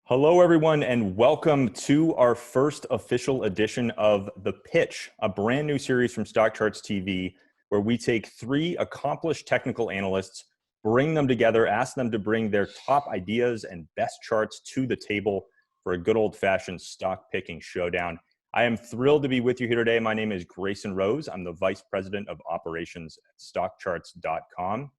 Hello, everyone, and welcome to our first official edition of The Pitch, a brand new series from StockCharts TV, where we take three accomplished technical analysts, bring them together, ask them to bring their top ideas and best charts to the table for a good old-fashioned stock picking showdown. I am thrilled to be with you here today. My name is Grayson Roze. I'm the Vice President of Operations at StockCharts.com.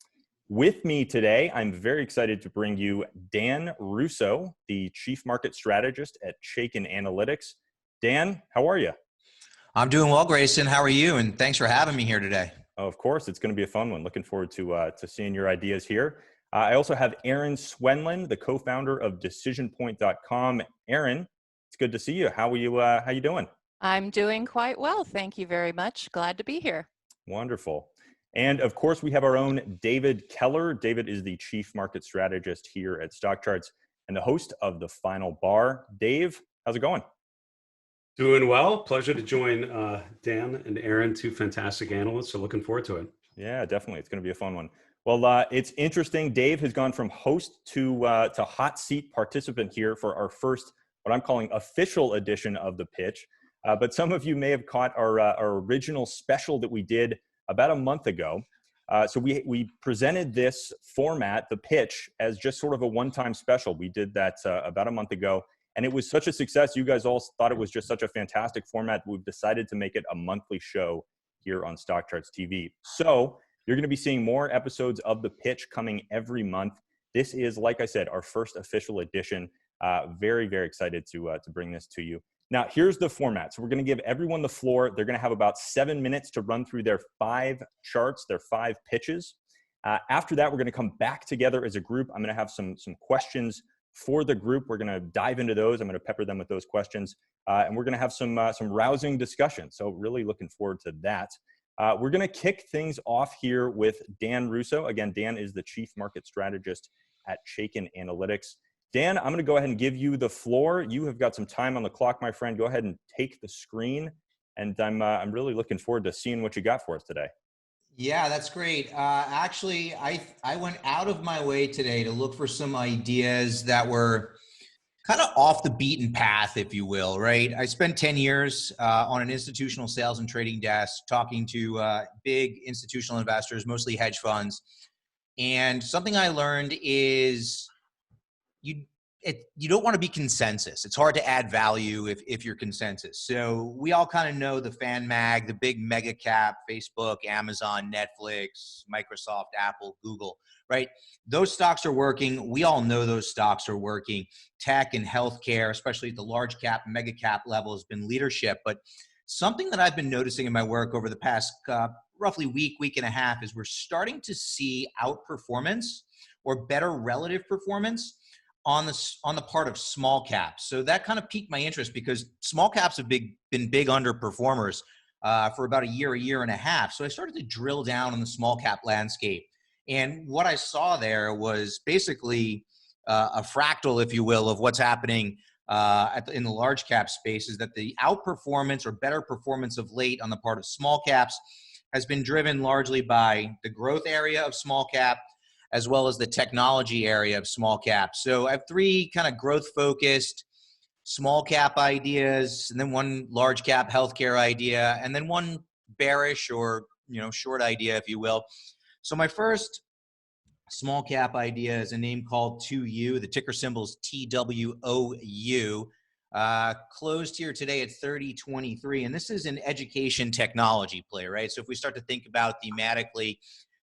With me today, I'm very excited to bring you Dan Russo, the Chief Market Strategist at Chaikin Analytics. Dan, how are you? I'm doing well, Grayson. How are you? And thanks for having me here today. Oh, of course, it's going to be a fun one. Looking forward to seeing your ideas here. I also have Erin Swenlin, the co-founder of DecisionPoint.com. Erin, it's good to see you. How you doing? I'm doing quite well. Thank you very much. Glad to be here. Wonderful. And of course, we have our own David Keller. David is the Chief Market Strategist here at StockCharts and the host of The Final Bar. Dave, how's it going? Doing well. Pleasure to join Dan and Erin, two fantastic analysts. So looking forward to it. Yeah, definitely. It's going to be a fun one. Well, it's interesting. Dave has gone from host to hot seat participant here for our first, what I'm calling official edition of The Pitch. But some of you may have caught our original special that we did about a month ago. So we presented this format, The Pitch, as just sort of a one-time special. We did that about a month ago, and it was such a success. You guys all thought it was just such a fantastic format. We've decided to make it a monthly show here on StockCharts TV. So you're going to be seeing more episodes of The Pitch coming every month. This is, like I said, our first official edition. Very, very excited to bring this to you. Now, here's the format. So we're going to give everyone the floor. They're going to have about 7 minutes to run through their 5 charts, their 5 pitches. After that, we're going to come back together as a group. I'm going to have some questions for the group. We're going to dive into those. I'm going to pepper them with those questions. And we're going to have some rousing discussion. So really looking forward to that. We're going to kick things off here with Dan Russo. Again, Dan is the Chief Market Strategist at Chaikin Analytics. Dan, I'm going to go ahead and give you the floor. You have got some time on the clock, my friend. Go ahead and take the screen. And I'm really looking forward to seeing what you got for us today. Yeah, that's great. Actually, I went out of my way today to look for some ideas that were kind of off the beaten path, if you will, right? I spent 10 years on an institutional sales and trading desk talking to big institutional investors, mostly hedge funds. And something I learned is you don't want to be consensus. It's hard to add value if you're consensus. So we all kind of know the fan mag, the big mega cap, Facebook, Amazon, Netflix, Microsoft, Apple, Google, right? Those stocks are working. We all know those stocks are working. Tech and healthcare, especially at the large cap, mega cap level, has been leadership. But something that I've been noticing in my work over the past roughly week and a half is we're starting to see outperformance or better relative performance on the part of small caps. So that kind of piqued my interest because small caps have been big underperformers for about a year and a half. So I started to drill down on the small cap landscape. And what I saw there was basically a fractal, if you will, of what's happening in the large cap space, is that the outperformance or better performance of late on the part of small caps has been driven largely by the growth area of small cap, as well as the technology area of small cap. So I have 3 kind of growth focused small cap ideas, and then 1 large cap healthcare idea, and then 1 bearish or short idea, if you will. So my first small cap idea is a name called TWOU. The ticker symbol is TWOU. Closed here today at 30.23, and this is an education technology play, right? So if we start to think about thematically,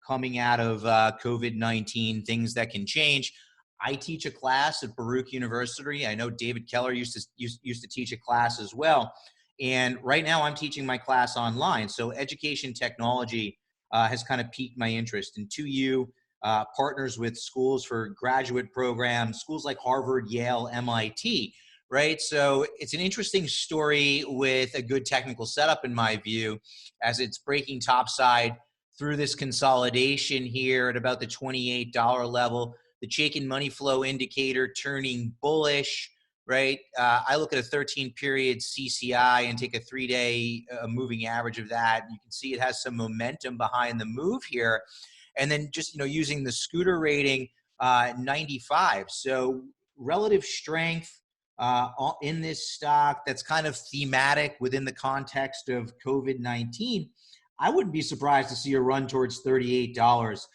coming out of COVID-19, things that can change. I teach a class at Baruch University. I know David Keller used to teach a class as well. And right now I'm teaching my class online. So education technology has kind of piqued my interest. And TWOU partners with schools for graduate programs, schools like Harvard, Yale, MIT, right? So it's an interesting story with a good technical setup in my view, as it's breaking topside through this consolidation here at about the $28 level, the Chaikin money flow indicator turning bullish, right? I look at a 13-period CCI and take a 3-day moving average of that. You can see it has some momentum behind the move here. And then just, using the scooter rating, 95. So relative strength in this stock that's kind of thematic within the context of COVID-19, I wouldn't be surprised to see a run towards $38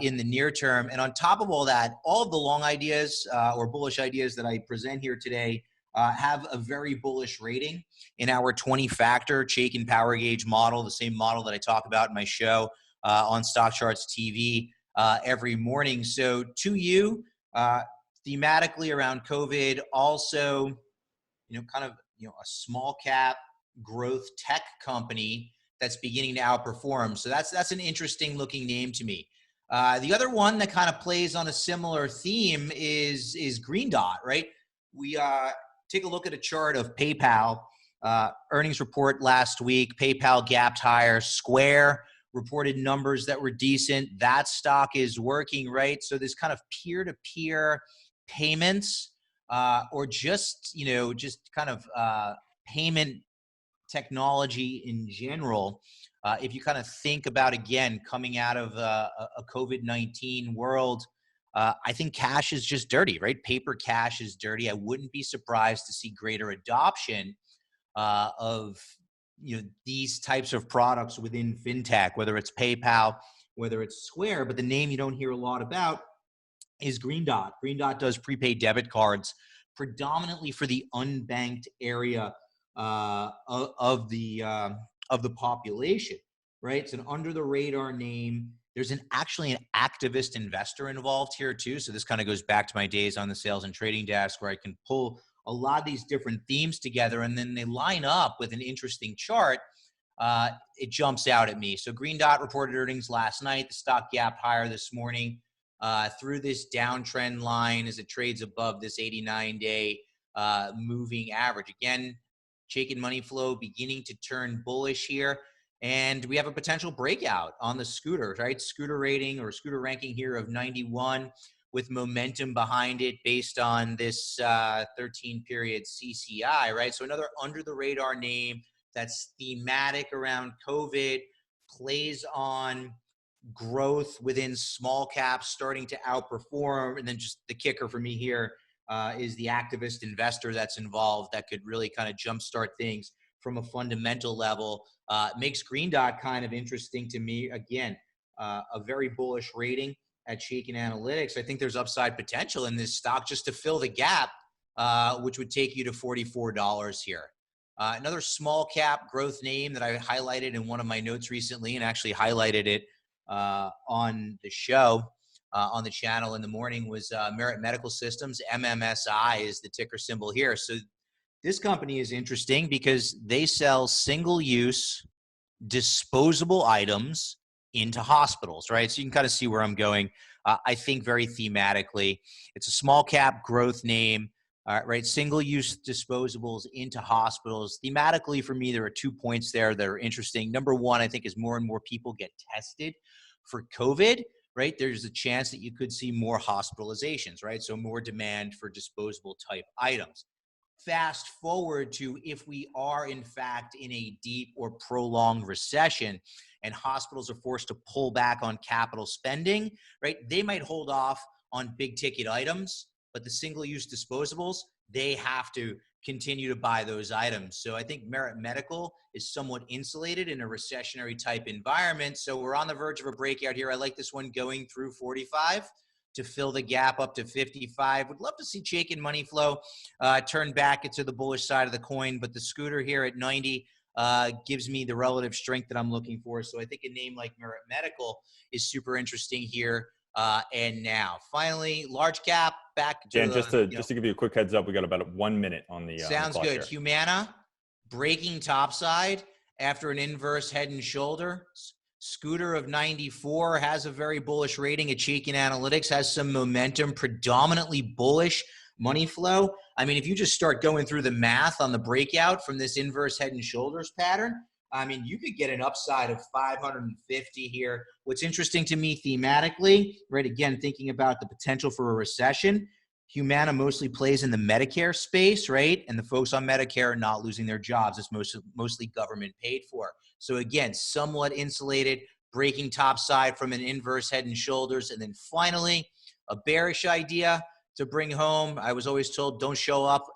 in the near term. And on top of all that, all of the long ideas or bullish ideas that I present here today have a very bullish rating in our 20-factor Chaikin Power Gauge model, the same model that I talk about in my show on StockCharts TV every morning. So TWOU, thematically around COVID, also, kind of, a small cap growth tech company that's beginning to outperform. So that's an interesting looking name to me. The other one that kind of plays on a similar theme is Green Dot, right? We take a look at a chart of PayPal earnings report last week. PayPal gapped higher. Square reported numbers that were decent. That stock is working, right? So this kind of peer-to-peer payments or just kind of payment technology in general. If you kind of think about, again, coming out of a COVID-19 world, I think cash is just dirty, right? Paper cash is dirty. I wouldn't be surprised to see greater adoption of these types of products within fintech, whether it's PayPal, whether it's Square. But the name you don't hear a lot about is Green Dot. Green Dot does prepaid debit cards predominantly for the unbanked area of the population, right? It's an under the radar name. There's actually an activist investor involved here too. So this kind of goes back to my days on the sales and trading desk, where I can pull a lot of these different themes together and then they line up with an interesting chart. It jumps out at me. So Green Dot reported earnings last night. The stock gapped higher this morning through this downtrend line as it trades above this 89-day moving average. Again, Chaikin money flow beginning to turn bullish here. And we have a potential breakout on the scooter, right? Scooter rating or scooter ranking here of 91 with momentum behind it based on this 13-period CCI, right? So another under the radar name that's thematic around COVID, plays on growth within small caps starting to outperform. And then just the kicker for me here is the activist investor that's involved that could really kind of jumpstart things from a fundamental level. Makes Green Dot kind of interesting to me. Again, a very bullish rating at Chaikin Analytics. I think there's upside potential in this stock just to fill the gap, which would take you to $44 here. Another small cap growth name that I highlighted in one of my notes recently and actually highlighted it on the show, on the channel in the morning, was Merit Medical Systems. MMSI is the ticker symbol here. So this company is interesting because they sell single-use disposable items into hospitals, right? So you can kind of see where I'm going. I think very thematically, it's a small cap growth name, right? Single-use disposables into hospitals. Thematically, for me, there are 2 points there that are interesting. Number one, I think as more and more people get tested for COVID, right, there's a chance that you could see more hospitalizations, right? So more demand for disposable type items. Fast forward to if we are in fact in a deep or prolonged recession and hospitals are forced to pull back on capital spending, right? They might hold off on big ticket items, but the single-use disposables, they have to continue to buy those items. So I think Merit Medical is somewhat insulated in a recessionary type environment. So we're on the verge of a breakout here. I like this one going through 45 to fill the gap up to 55. Would love to see Chaikin money flow turn back into the bullish side of the coin, but the scooter here at 90 gives me the relative strength that I'm looking for. So I think a name like Merit Medical is super interesting here. And now, finally, large cap back to Dan, just to give you a quick heads up, we got about 1 minute on the sounds good. Here. Humana breaking topside after an inverse head and shoulder. Scooter of 94 has a very bullish rating at Chaikin Analytics, has some momentum, predominantly bullish money flow. I mean, if you just start going through the math on the breakout from this inverse head and shoulders pattern, I mean, you could get an upside of 550 here. What's interesting to me thematically, right, again, thinking about the potential for a recession, Humana mostly plays in the Medicare space, right? And the folks on Medicare are not losing their jobs. It's mostly government paid for. So again, somewhat insulated, breaking topside from an inverse head and shoulders. And then finally, a bearish idea, to bring home. I was always told, don't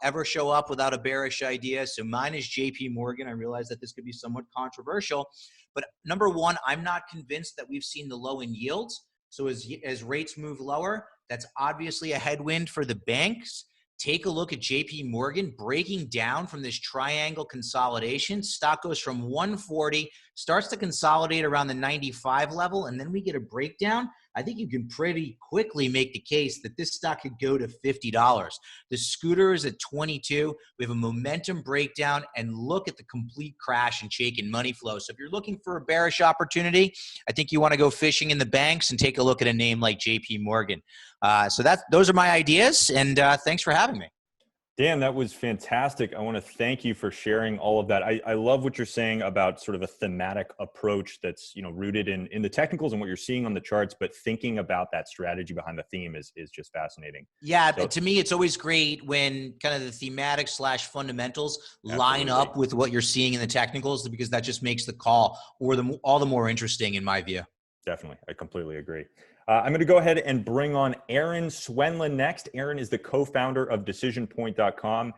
ever show up without a bearish idea. So mine is JP Morgan. I realize that this could be somewhat controversial, but number one, I'm not convinced that we've seen the low in yields. So as rates move lower, that's obviously a headwind for the banks. Take a look at JP Morgan breaking down from this triangle consolidation. Stock goes from 140, starts to consolidate around the 95 level, and then we get a breakdown. I think you can pretty quickly make the case that this stock could go to $50. The scooter is at 22. We have a momentum breakdown, and look at the complete crash in Chaikin money flow. So if you're looking for a bearish opportunity, I think you want to go fishing in the banks and take a look at a name like JP Morgan. So those are my ideas, and thanks for having me. Dan, that was fantastic. I want to thank you for sharing all of that. I love what you're saying about sort of a thematic approach that's, you know, rooted in the technicals and what you're seeing on the charts, but thinking about that strategy behind the theme is just fascinating. Yeah, So, to me, it's always great when kind of the thematic / fundamentals line Absolutely. up with what you're seeing in the technicals, because that just makes the call all the more interesting in my view. Definitely. I completely agree. I'm going to go ahead and bring on Erin Swenlin next. Erin is the co-founder of DecisionPoint.com,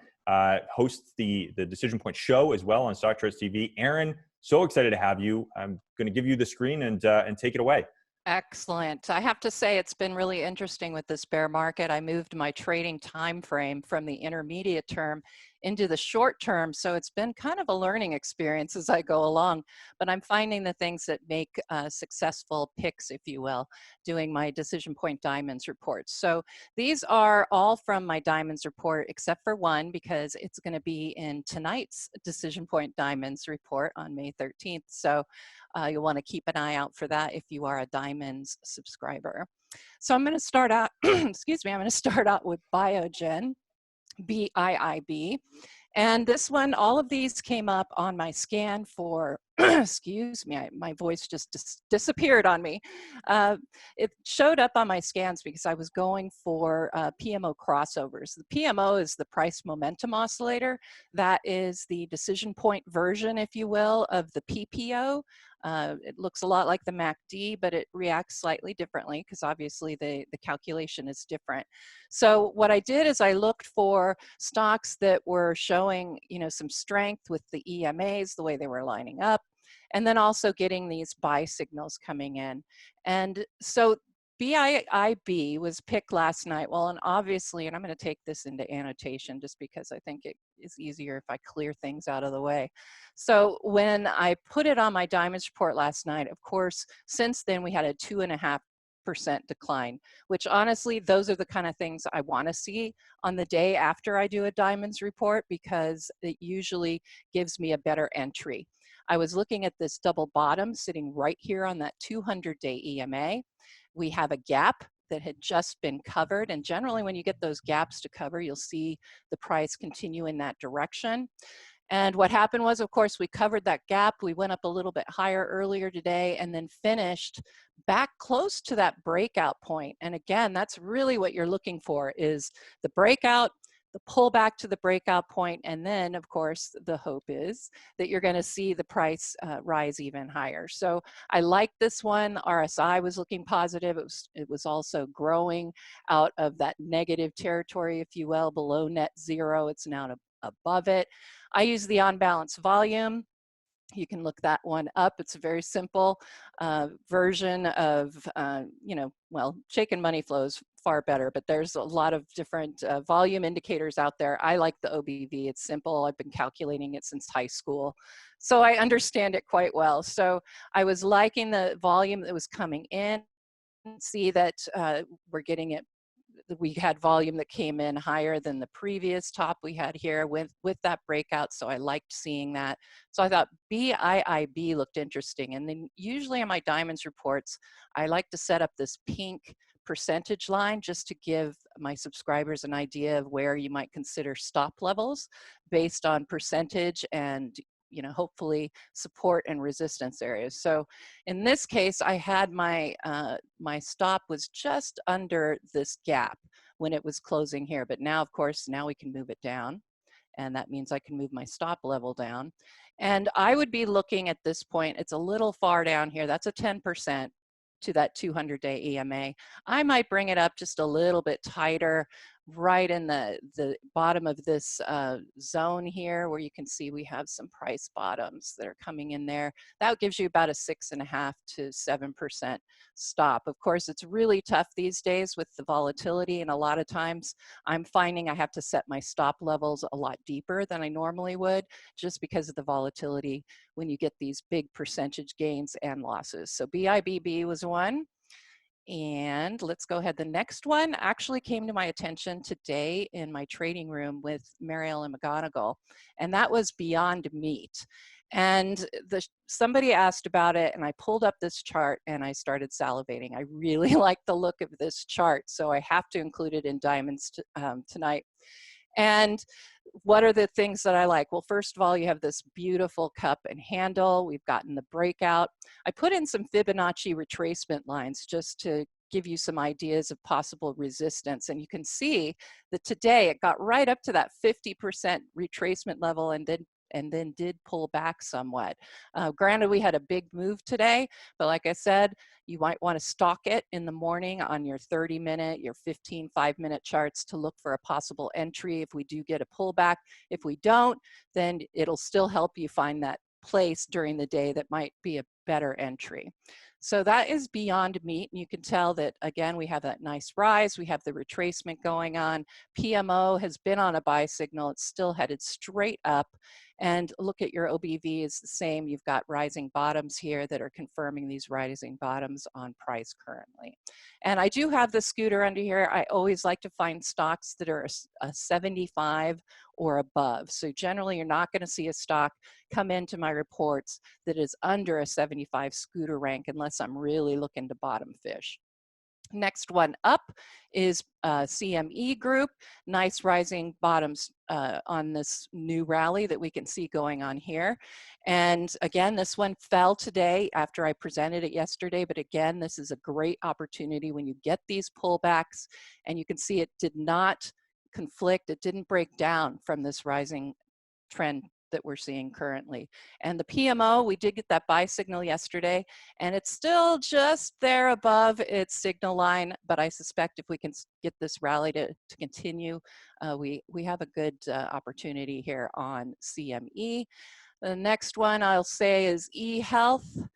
hosts the DecisionPoint show as well on StockCharts TV. Erin, so excited to have you. I'm going to give you the screen and take it away. Excellent. I have to say it's been really interesting with this bear market. I moved my trading time frame from the intermediate term into the short term, so it's been kind of a learning experience as I go along, but I'm finding the things that make successful picks, if you will, doing my DecisionPoint Diamonds reports. So these are all from my Diamonds report except for one, because it's going to be in tonight's DecisionPoint Diamonds report on May 13th. So you'll want to keep an eye out for that if you are a Diamonds subscriber. So I'm going to start out, excuse me, I'm going to start out with Biogen, BIIB. And this one, all of these came up on my scan for, excuse me, my voice just disappeared on me. It showed up on my scans because I was going for PMO crossovers. The PMO is the price momentum oscillator. That is the decision point version, if you will, of the PPO. It looks a lot like the MACD, but it reacts slightly differently because obviously the calculation is different. So what I did is I looked for stocks that were showing, you know, some strength with the EMAs, the way they were lining up, and then also getting these buy signals coming in. And so BIIB was picked last night. Well, and obviously, and I'm going to take this into annotation just because I think it is easier if I clear things out of the way. So when I put it on my Diamonds report last night, of course, since then we had a 2.5% decline, which honestly, those are the kind of things I want to see on the day after I do a Diamonds report, because it usually gives me a better entry. I was looking at this double bottom sitting right here on that 200-day EMA. We have a gap that had just been covered, and generally when you get those gaps to cover, you'll see the price continue in that direction. And what happened was, of course, we covered that gap. We went up a little bit higher earlier today and then finished back close to that breakout point. And again, that's really what you're looking for, is the breakout, the pullback to the breakout point, and then, of course, the hope is that you're going to see the price rise even higher. So I like this one. RSI was looking positive. It was also growing out of that negative territory, if you will, below net zero. It's now above it. I use the on-balance volume. You can look that one up. It's a very simple version of, you know, well, Chaikin money flow is far better, but there's a lot of different volume indicators out there. I like the OBV. It's simple. I've been calculating it since high school, so I understand it quite well. So I was liking the volume that was coming in. See that we're getting it. We had volume that came in higher than the previous top we had here with that breakout, so I liked seeing that. So I thought BIIB looked interesting, and then usually in my Diamonds reports, I like to set up this pink percentage line just to give my subscribers an idea of where you might consider stop levels based on percentage and, you know, hopefully support and resistance areas. So in this case, I had my my stop was just under this gap when it was closing here, but now, of course, now we can move it down, and that means I can move my stop level down. And I would be looking at this point, it's a little far down here, that's a 10%. to that 200-day EMA. I might bring it up just a little bit tighter, right in the bottom of this zone here, where you can see we have some price bottoms that are coming in there. That gives you about a 6.5 to 7% stop. Of course, it's really tough these days with the volatility, and a lot of times I'm finding I have to set my stop levels a lot deeper than I normally would, just because of the volatility when you get these big percentage gains and losses. So BIBB was one. And let's go ahead. The next one actually came to my attention today in my trading room with Mary Ellen McGonigal, and that was Beyond Meat. And somebody asked about it, and I pulled up this chart and I started salivating. I really like the look of this chart, so I have to include it in Diamonds tonight. And what are the things that I like? Well, first of all, you have this beautiful cup and handle. We've gotten the breakout. I put in some Fibonacci retracement lines just to give you some ideas of possible resistance. And you can see that today it got right up to that 50% retracement level and then did pull back somewhat. Granted, we had a big move today, but like I said, you might want to stalk it in the morning on your 30-minute, your 15 5-minute charts to look for a possible entry if we do get a pullback. If we don't, then it'll still help you find that place during the day that might be a better entry. So that is Beyond Meat. And you can tell that, again, we have that nice rise. We have the retracement going on. PMO has been on a buy signal. It's still headed straight up. And look at your OBV is the same. You've got rising bottoms here that are confirming these rising bottoms on price currently. And I do have the scooter under here. I always like to find stocks that are a 75 or above. So generally, you're not going to see a stock come into my reports that is under a 75 scooter rank unless I'm really looking to bottom fish. Next one up is CME Group. Nice rising bottoms on this new rally that we can see going on here. And again, this one fell today after I presented it yesterday. But again, this is a great opportunity when you get these pullbacks, and you can see it did not conflict. It didn't break down from this rising trend that we're seeing currently. And the PMO, we did get that buy signal yesterday, and it's still just there above its signal line, but I suspect if we can get this rally to continue, we have a good opportunity here on CME. The next one I'll say is eHealth.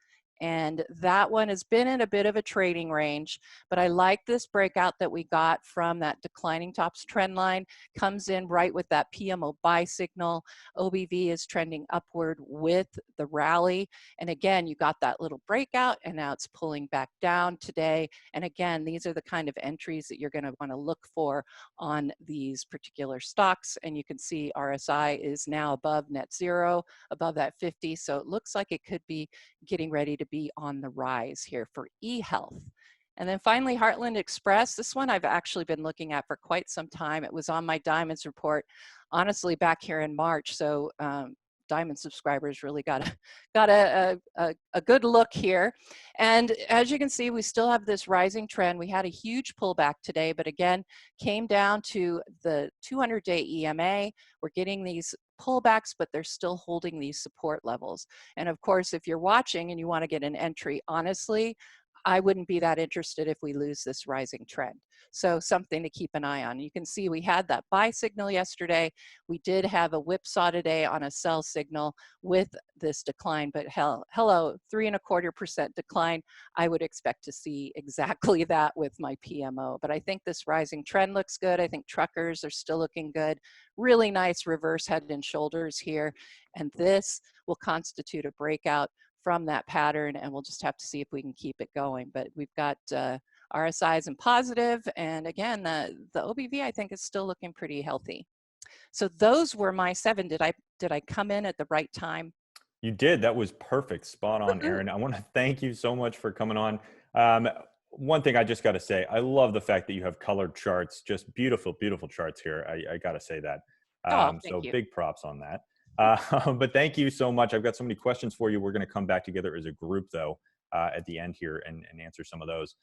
And that one has been in a bit of a trading range, but I like this breakout that we got from that declining tops trend line. Comes in right with that PMO buy signal. OBV is trending upward with the rally. And again, you got that little breakout, and now it's pulling back down today. And again, these are the kind of entries that you're going to want to look for on these particular stocks. And you can see RSI is now above net zero, above that 50. So it looks like it could be getting ready to be on the rise here for eHealth. And then finally, Heartland Express. This one I've actually been looking at for quite some time. It was on my Diamonds report, honestly, back here in March. So Diamond subscribers really got a good look here. And as you can see, we still have this rising trend. We had a huge pullback today, but again, came down to the 200-day EMA. We're getting these pullbacks, but they're still holding these support levels. And of course, if you're watching and you want to get an entry, honestly, I wouldn't be that interested if we lose this rising trend. So something to keep an eye on. You can see we had that buy signal yesterday. We did have a whipsaw today on a sell signal with this decline, but hello, 3.25% decline. I would expect to see exactly that with my PMO. But I think this rising trend looks good. I think truckers are still looking good. Really nice reverse head and shoulders here. And this will constitute a breakout from that pattern, and we'll just have to see if we can keep it going. But we've got RSIs in positive, and again, the OBV I think is still looking pretty healthy. So those were my 7. Did I come in at the right time? You did. That was perfect. Spot on, Erin. I want to thank you so much for coming on. One thing I just got to say, I love the fact that you have colored charts, just beautiful, beautiful charts here. I got to say that. So big props on that. But thank you so much. I've got so many questions for you. We're going to come back together as a group, though, at the end here and answer some of those.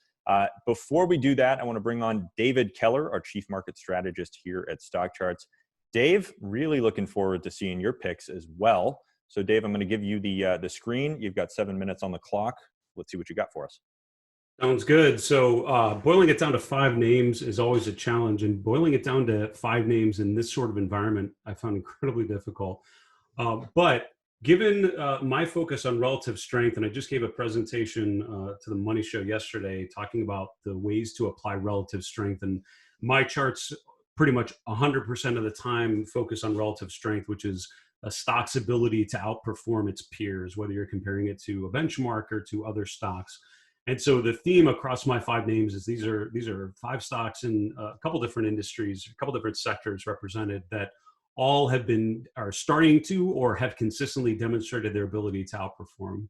Before we do that, I want to bring on David Keller, our Chief Market Strategist here at StockCharts. Dave, really looking forward to seeing your picks as well. So, Dave, I'm going to give you the screen. You've got 7 minutes on the clock. Let's see what you got for us. Sounds good. So boiling it down to 5 names is always a challenge, and boiling it down to 5 names in this sort of environment, I found incredibly difficult. But given my focus on relative strength, and I just gave a presentation to the Money Show yesterday talking about the ways to apply relative strength, and my charts pretty much 100% of the time focus on relative strength, which is a stock's ability to outperform its peers, whether you're comparing it to a benchmark or to other stocks. And so the theme across my 5 names is these are 5 stocks in a couple different industries, a couple different sectors represented that all are starting to or have consistently demonstrated their ability to outperform.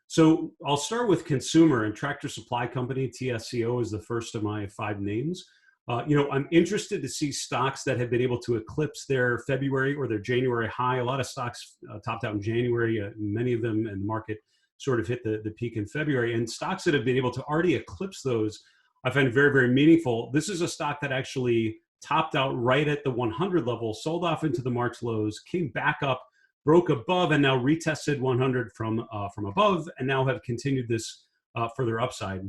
So I'll start with consumer, and Tractor Supply Company, TSCO, is the first of my 5 names. I'm interested to see stocks that have been able to eclipse their February or their January high. A lot of stocks topped out in January. Many of them in the market sort of hit the peak in February, and stocks that have been able to already eclipse those, I find very, very meaningful. This is a stock that actually topped out right at the 100 level, sold off into the March lows, came back up, broke above, and now retested 100 from above, and now have continued this further upside.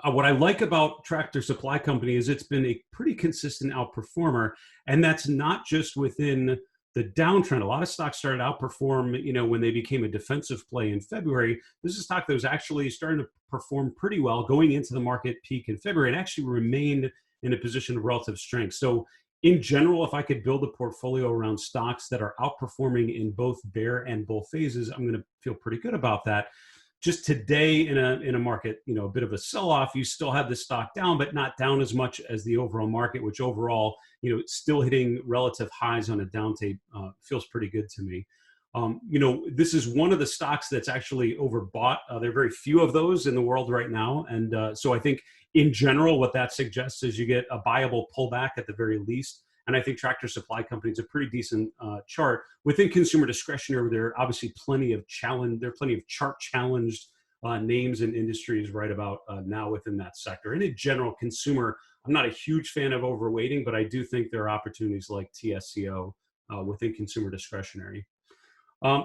What I like about Tractor Supply Company is it's been a pretty consistent outperformer, and that's not just within the downtrend. A lot of stocks started to outperform, when they became a defensive play in February. This is a stock that was actually starting to perform pretty well going into the market peak in February and actually remained in a position of relative strength. So in general, if I could build a portfolio around stocks that are outperforming in both bear and bull phases, I'm going to feel pretty good about that. Just today in a market, a bit of a sell-off, you still have the stock down, but not down as much as the overall market, which overall, still hitting relative highs on a down tape feels pretty good to me. This is one of the stocks that's actually overbought. There are very few of those in the world right now. And so I think in general, what that suggests is you get a buyable pullback at the very least. And I think Tractor Supply Company is a pretty decent chart. Within consumer discretionary, there are obviously plenty of chart challenged names and industries right about now within that sector. And in general, consumer, I'm not a huge fan of overweighting, but I do think there are opportunities like TSCO within consumer discretionary.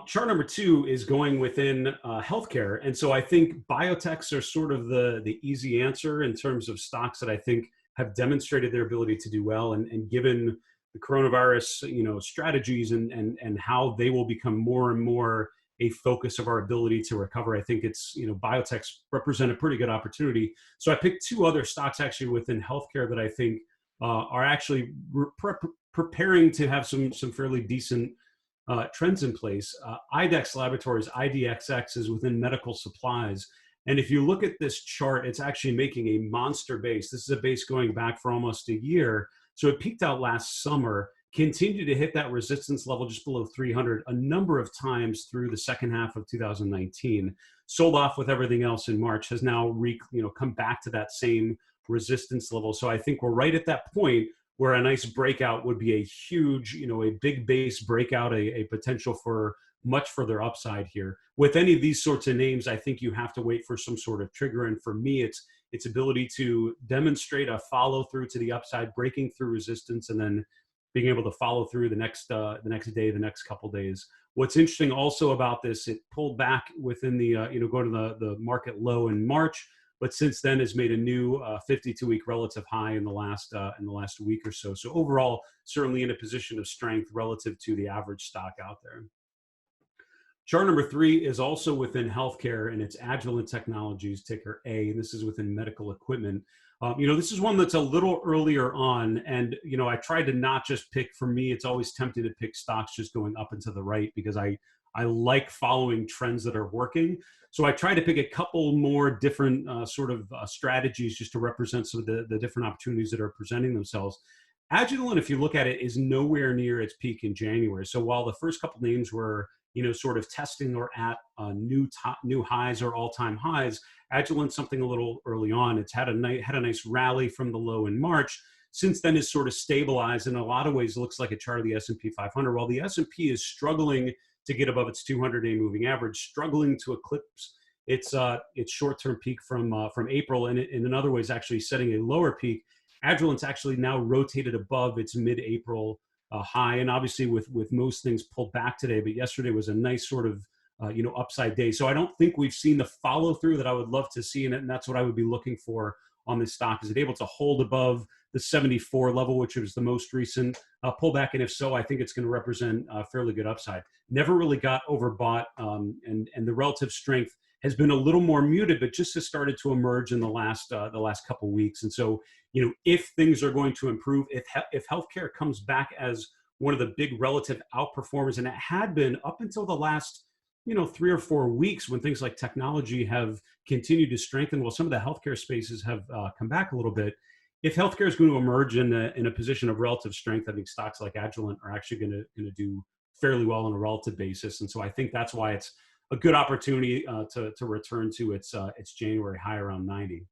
Chart number 2 is going within healthcare. And so I think biotechs are sort of the easy answer in terms of stocks that I think have demonstrated their ability to do well. And given the coronavirus, strategies and how they will become more and more a focus of our ability to recover, I think it's, biotechs represent a pretty good opportunity. So I picked 2 other stocks actually within healthcare that I think are actually preparing to have some fairly decent trends in place. IDEXX Laboratories, IDXX, is within medical supplies. And if you look at this chart, it's actually making a monster base. This is a base going back for almost a year. So it peaked out last summer, continued to hit that resistance level just below 300 a number of times through the second half of 2019. Sold off with everything else in March, has now come back to that same resistance level. So I think we're right at that point where a nice breakout would be a huge, a big base breakout, a potential for much further upside here. With any of these sorts of names, I think you have to wait for some sort of trigger. And for me, it's ability to demonstrate a follow through to the upside, breaking through resistance, and then being able to follow through the next day, the next couple days. What's interesting also about this, it pulled back within the, go to the market low in March, but since then has made a new 52-week relative high in the last week or so. So overall, certainly in a position of strength relative to the average stock out there. Chart number 3 is also within healthcare, and it's Agilent Technologies, ticker A, and this is within medical equipment. This is one that's a little earlier on, and I tried to not just pick, for me, it's always tempting to pick stocks just going up and to the right because I like following trends that are working. So I try to pick a couple more different strategies just to represent some of the different opportunities that are presenting themselves. Agilent, if you look at it, is nowhere near its peak in January. So while the first couple names were sort of testing or at new highs or all-time highs, Agilent something a little early on. It's had a nice rally from the low in March. Since then, is sort of stabilized in a lot of ways. Looks like a chart of the S&P 500. While the S&P is struggling to get above its 200-day moving average, struggling to eclipse its short-term peak from April, and in other ways actually setting a lower peak. Agilent's actually now rotated above its mid-April high, and obviously with most things pulled back today, but yesterday was a nice sort of upside day. So I don't think we've seen the follow through that I would love to see in it. And that's what I would be looking for on this stock. Is it able to hold above the 74 level, which was the most recent pullback? And if so, I think it's going to represent a fairly good upside. Never really got overbought, and the relative strength has been a little more muted, but just has started to emerge in the last couple of weeks. And so, if things are going to improve, if healthcare comes back as one of the big relative outperformers, and it had been up until the last 3 or 4 weeks, when things like technology have continued to strengthen, while some of the healthcare spaces have come back a little bit. If healthcare is going to emerge in a position of relative strength, I think stocks like Agilent are actually going to do fairly well on a relative basis. And so I think that's why it's a good opportunity to return to its January high around 90.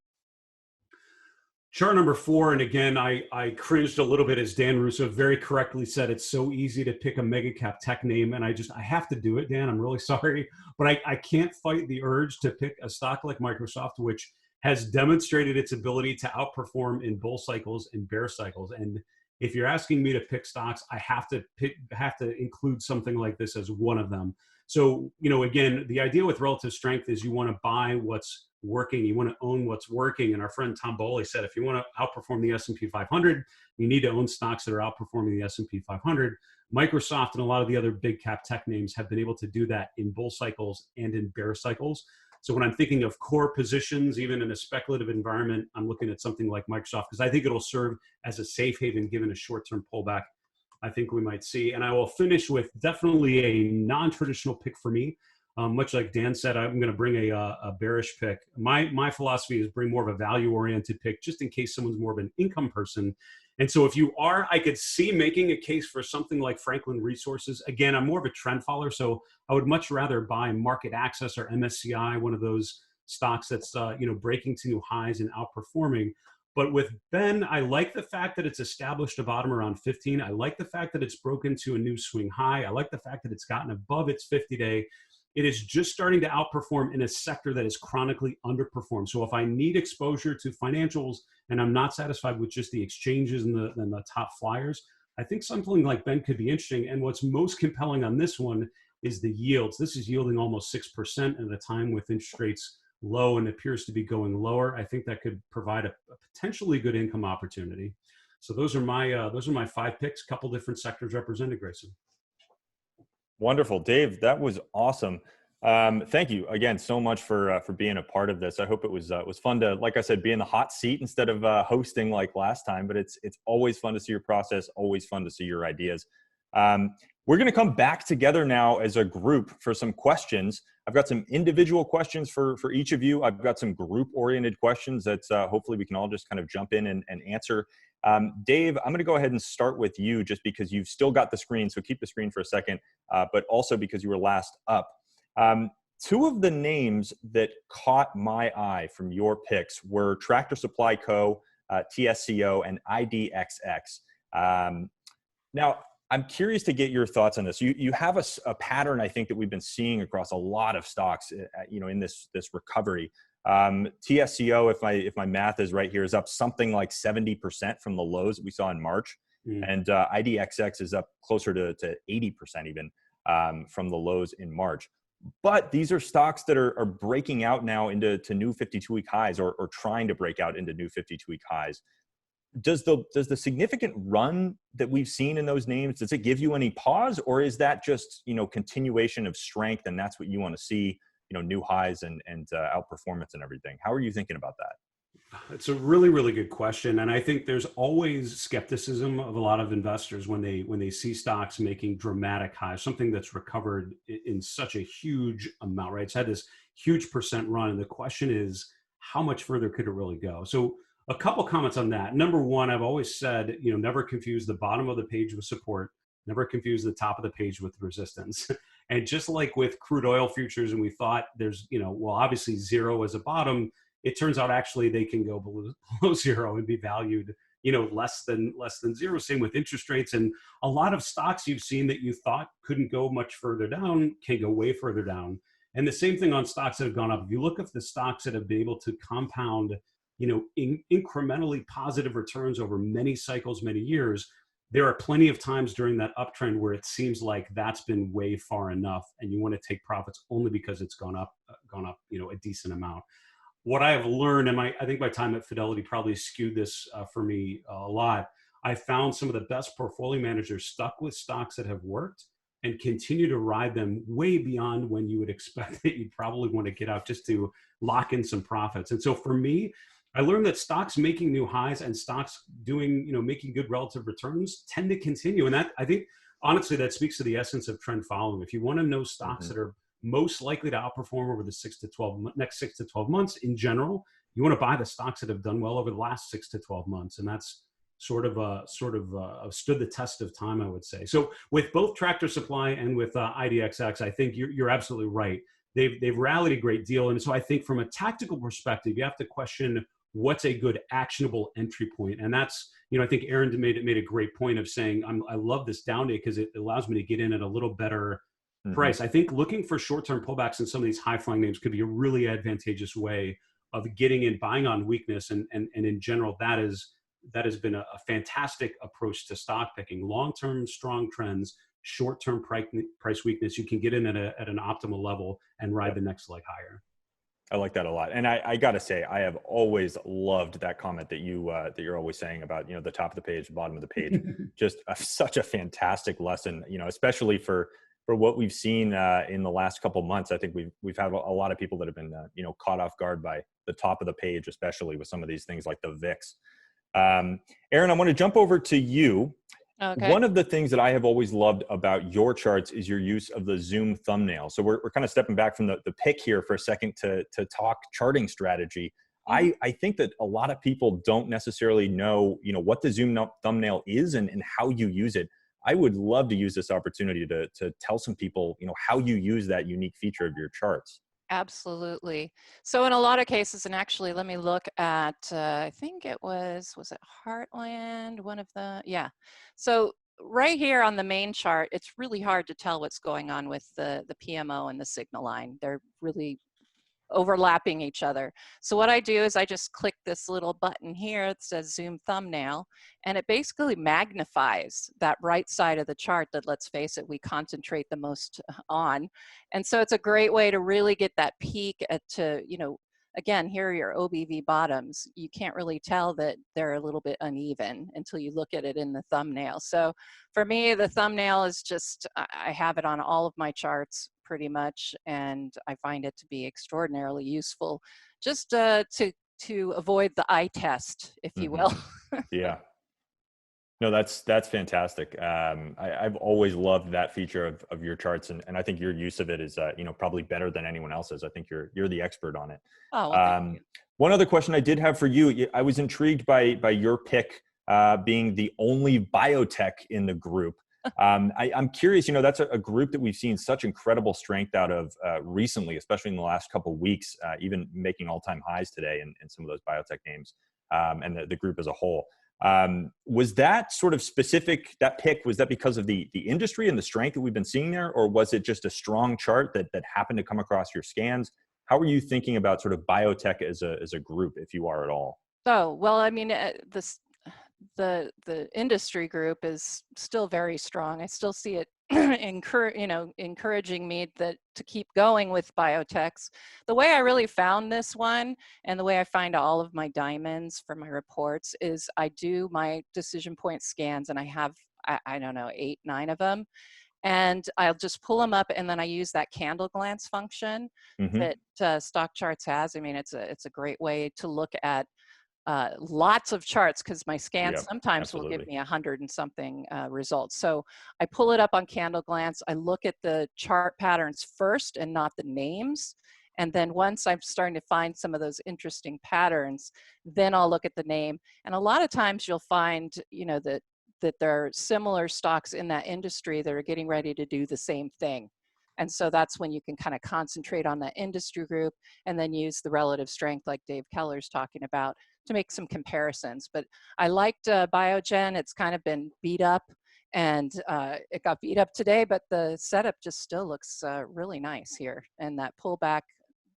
Chart number 4, and again, I cringed a little bit as Dan Russo very correctly said, it's so easy to pick a mega cap tech name, and I have to do it, Dan. I'm really sorry, but I can't fight the urge to pick a stock like Microsoft, which has demonstrated its ability to outperform in bull cycles and bear cycles. And if you're asking me to pick stocks, I have to include something like this as one of them. So, again, the idea with relative strength is you want to buy what's working, you want to own what's working. And our friend Tom Bowley said, if you want to outperform the S&P 500, you need to own stocks that are outperforming the S&P 500. Microsoft and a lot of the other big cap tech names have been able to do that in bull cycles and in bear cycles. So when I'm thinking of core positions, even in a speculative environment, I'm looking at something like Microsoft because I think it'll serve as a safe haven given a short-term pullback I think we might see. And I will finish with definitely a non-traditional pick for me. Much like Dan said, I'm going to bring a bearish pick. My philosophy is bring more of a value-oriented pick just in case someone's more of an income person. And so if you are, I could see making a case for something like Franklin Resources. Again, I'm more of a trend follower, so I would much rather buy Market Access or MSCI, one of those stocks that's breaking to new highs and outperforming. But with Ben, I like the fact that it's established a bottom around 15. I like the fact that it's broken to a new swing high. I like the fact that it's gotten above its 50-day. It is just starting to outperform in a sector that is chronically underperformed. So if I need exposure to financials and I'm not satisfied with just the exchanges and the top flyers, I think something like Ben could be interesting. And what's most compelling on this one is the yields. This is yielding almost 6% at a time with interest rates low and appears to be going lower. I think that could provide a potentially good income opportunity. So those are my 5 picks, a couple different sectors represented, Grayson. Wonderful, Dave. That was awesome. Thank you again so much for being a part of this. I hope it was fun to, like I said, be in the hot seat instead of hosting like last time. But it's always fun to see your process. Always fun to see your ideas. We're going to come back together now as a group for some questions. I've got some individual questions for each of you. I've got some group-oriented questions that hopefully we can all just kind of jump in and answer. Dave, I'm going to go ahead and start with you just because you've still got the screen, so keep the screen for a second, but also because you were last up. 2 of the names that caught my eye from your picks were Tractor Supply Co., TSCO, and IDXX. Now, I'm curious to get your thoughts on this. You have a pattern, I think, that we've been seeing across a lot of stocks, in this recovery. TSCO, if my math is right here, is up something like 70% from the lows that we saw in March, and IDXX is up closer to 80% even from the lows in March. But these are stocks that are breaking out now into new 52-week highs, or trying to break out into new 52-week highs. Does the significant run that we've seen in those names, does it give you any pause, or is that just continuation of strength and that's what you want to see, new highs and outperformance and everything? How are you thinking about that? It's a really, really good question. And I think there's always skepticism of a lot of investors when they see stocks making dramatic highs, something that's recovered in such a huge amount, right? It's had this huge percent run. And the question is, how much further could it really go? So a couple comments on that. Number one, I've always said, never confuse the bottom of the page with support, never confuse the top of the page with resistance. And just like with crude oil futures, and we thought there's, obviously zero as a bottom, it turns out actually they can go below zero and be valued, less than zero. Same with interest rates. And a lot of stocks you've seen that you thought couldn't go much further down can go way further down. And the same thing on stocks that have gone up. If you look at the stocks that have been able to compound incrementally positive returns over many cycles, many years, there are plenty of times during that uptrend where it seems like that's been way far enough, and you want to take profits only because it's gone up, a decent amount. What I have learned, and I think my time at Fidelity probably skewed this for me a lot. I found some of the best portfolio managers stuck with stocks that have worked and continue to ride them way beyond when you would expect that you'd probably want to get out just to lock in some profits. And so for me, I learned that stocks making new highs and stocks doing, making good relative returns tend to continue. And that, I think, honestly, that speaks to the essence of trend following. If you want to know stocks that are most likely to outperform over the next 6 to 12 months in general, you want to buy the stocks that have done well over the last 6 to 12 months. And that's sort of stood the test of time, I would say. So with both Tractor Supply and with IDXX, I think you're absolutely right. They've rallied a great deal. And so I think from a tactical perspective, you have to question what's a good actionable entry point. And that's, I think Erin made a great point of saying, I love this down day because it allows me to get in at a little better price. I think looking for short-term pullbacks in some of these high-flying names could be a really advantageous way of getting in, buying on weakness. And in general, that has been a fantastic approach to stock picking. Long-term strong trends, short-term price weakness, you can get in at an optimal level and ride the next leg higher. I like that a lot. And I got to say, I have always loved that comment that you're always saying about, the top of the page, bottom of the page, just such a fantastic lesson, especially for what we've seen in the last couple months. I think we've had a lot of people that have been, caught off guard by the top of the page, especially with some of these things like the VIX. Erin, I want to jump over to you. Okay. One of the things that I have always loved about your charts is your use of the zoom thumbnail. So we're kind of stepping back from the pick here for a second to talk charting strategy. I think that a lot of people don't necessarily know, what the zoom thumbnail is and how you use it. I would love to use this opportunity to tell some people, how you use that unique feature of your charts. Absolutely. So in a lot of cases, and actually, let me look at, I think it was it Heartland? One of the, yeah. So right here on the main chart, it's really hard to tell what's going on with the PMO and the signal line. They're really overlapping each other. So what I do is I just click this little button here that says zoom thumbnail, and it basically magnifies that right side of the chart that, let's face it, we concentrate the most on. And so it's a great way to really get that peek again, here are your OBV bottoms. You can't really tell that they're a little bit uneven until you look at it in the thumbnail. So for me, the thumbnail is just, I have it on all of my charts pretty much, and I find it to be extraordinarily useful just to avoid the eye test, if you will. Yeah. No, that's fantastic. I've always loved that feature of your charts, and I think your use of it is probably better than anyone else's. I think you're the expert on it. Oh, well, thank you. One other question I did have for you, I was intrigued by your pick being the only biotech in the group. I'm curious, that's a group that we've seen such incredible strength out of recently, especially in the last couple of weeks, even making all-time highs today in some of those biotech names, and the group as a whole. Was that sort of specific, that pick, was that because of the industry and the strength that we've been seeing there, or was it just a strong chart that happened to come across your scans? How are you thinking about sort of biotech as a group, if you are at all? Oh, well, I mean, the industry group is still very strong. I still see it encouraging me to keep going with biotechs. The way I really found this one, and the way I find all of my diamonds for my reports, is I do my DecisionPoint scans, and I have, I don't know, 8, 9 of them. And I'll just pull them up, and then I use that candle glance function that StockCharts has. I mean, it's a great way to look at lots of charts, because my scans sometimes will give me 100 and something results. So I pull it up on Candle Glance. I look at the chart patterns first and not the names. And then once I'm starting to find some of those interesting patterns, then I'll look at the name. And a lot of times you'll find, that there are similar stocks in that industry that are getting ready to do the same thing. And so that's when you can kind of concentrate on that industry group and then use the relative strength like Dave Keller's talking about to make some comparisons. But I liked Biogen. It's kind of been beat up, and it got beat up today, but the setup just still looks really nice here. And that pullback,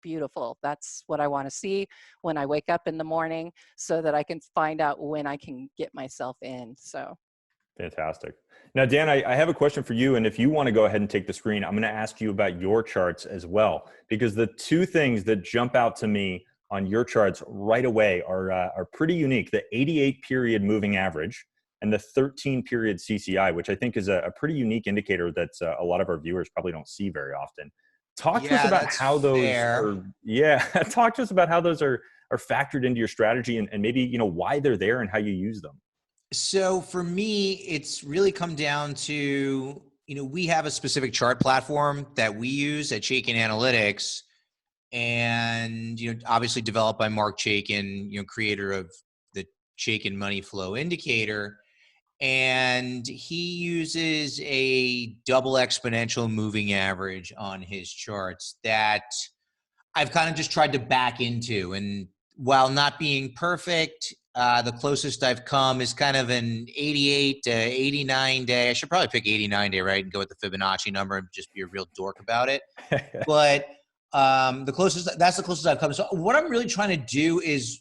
beautiful. That's what I want to see when I wake up in the morning, so that I can find out when I can get myself in. So Fantastic. Now, Dan, I have a question for you. And if you want to go ahead and take the screen, I'm going to ask you about your charts as well, because the two things that jump out to me on your charts right away are pretty unique. The 88 period moving average and the 13 period CCI, which I think is a pretty unique indicator that a lot of our viewers probably don't see very often. Talk to us about how those talk to us about how those are factored into your strategy, and maybe, you know, why they're there and how you use them. So for me, it's really come down to, you know, we have a specific chart platform that we use at Chaikin Analytics, and, you know, obviously developed by Mark Chaikin, you know, creator of the Chaikin Money Flow Indicator. And he uses a double exponential moving average on his charts that I've kind of just tried to back into. And while not being perfect, the closest I've come is kind of an 88 to 89 day. I should probably pick 89 day, right? And go with the Fibonacci number and just be a real dork about it. But that's the closest I've come. So what I'm really trying to do is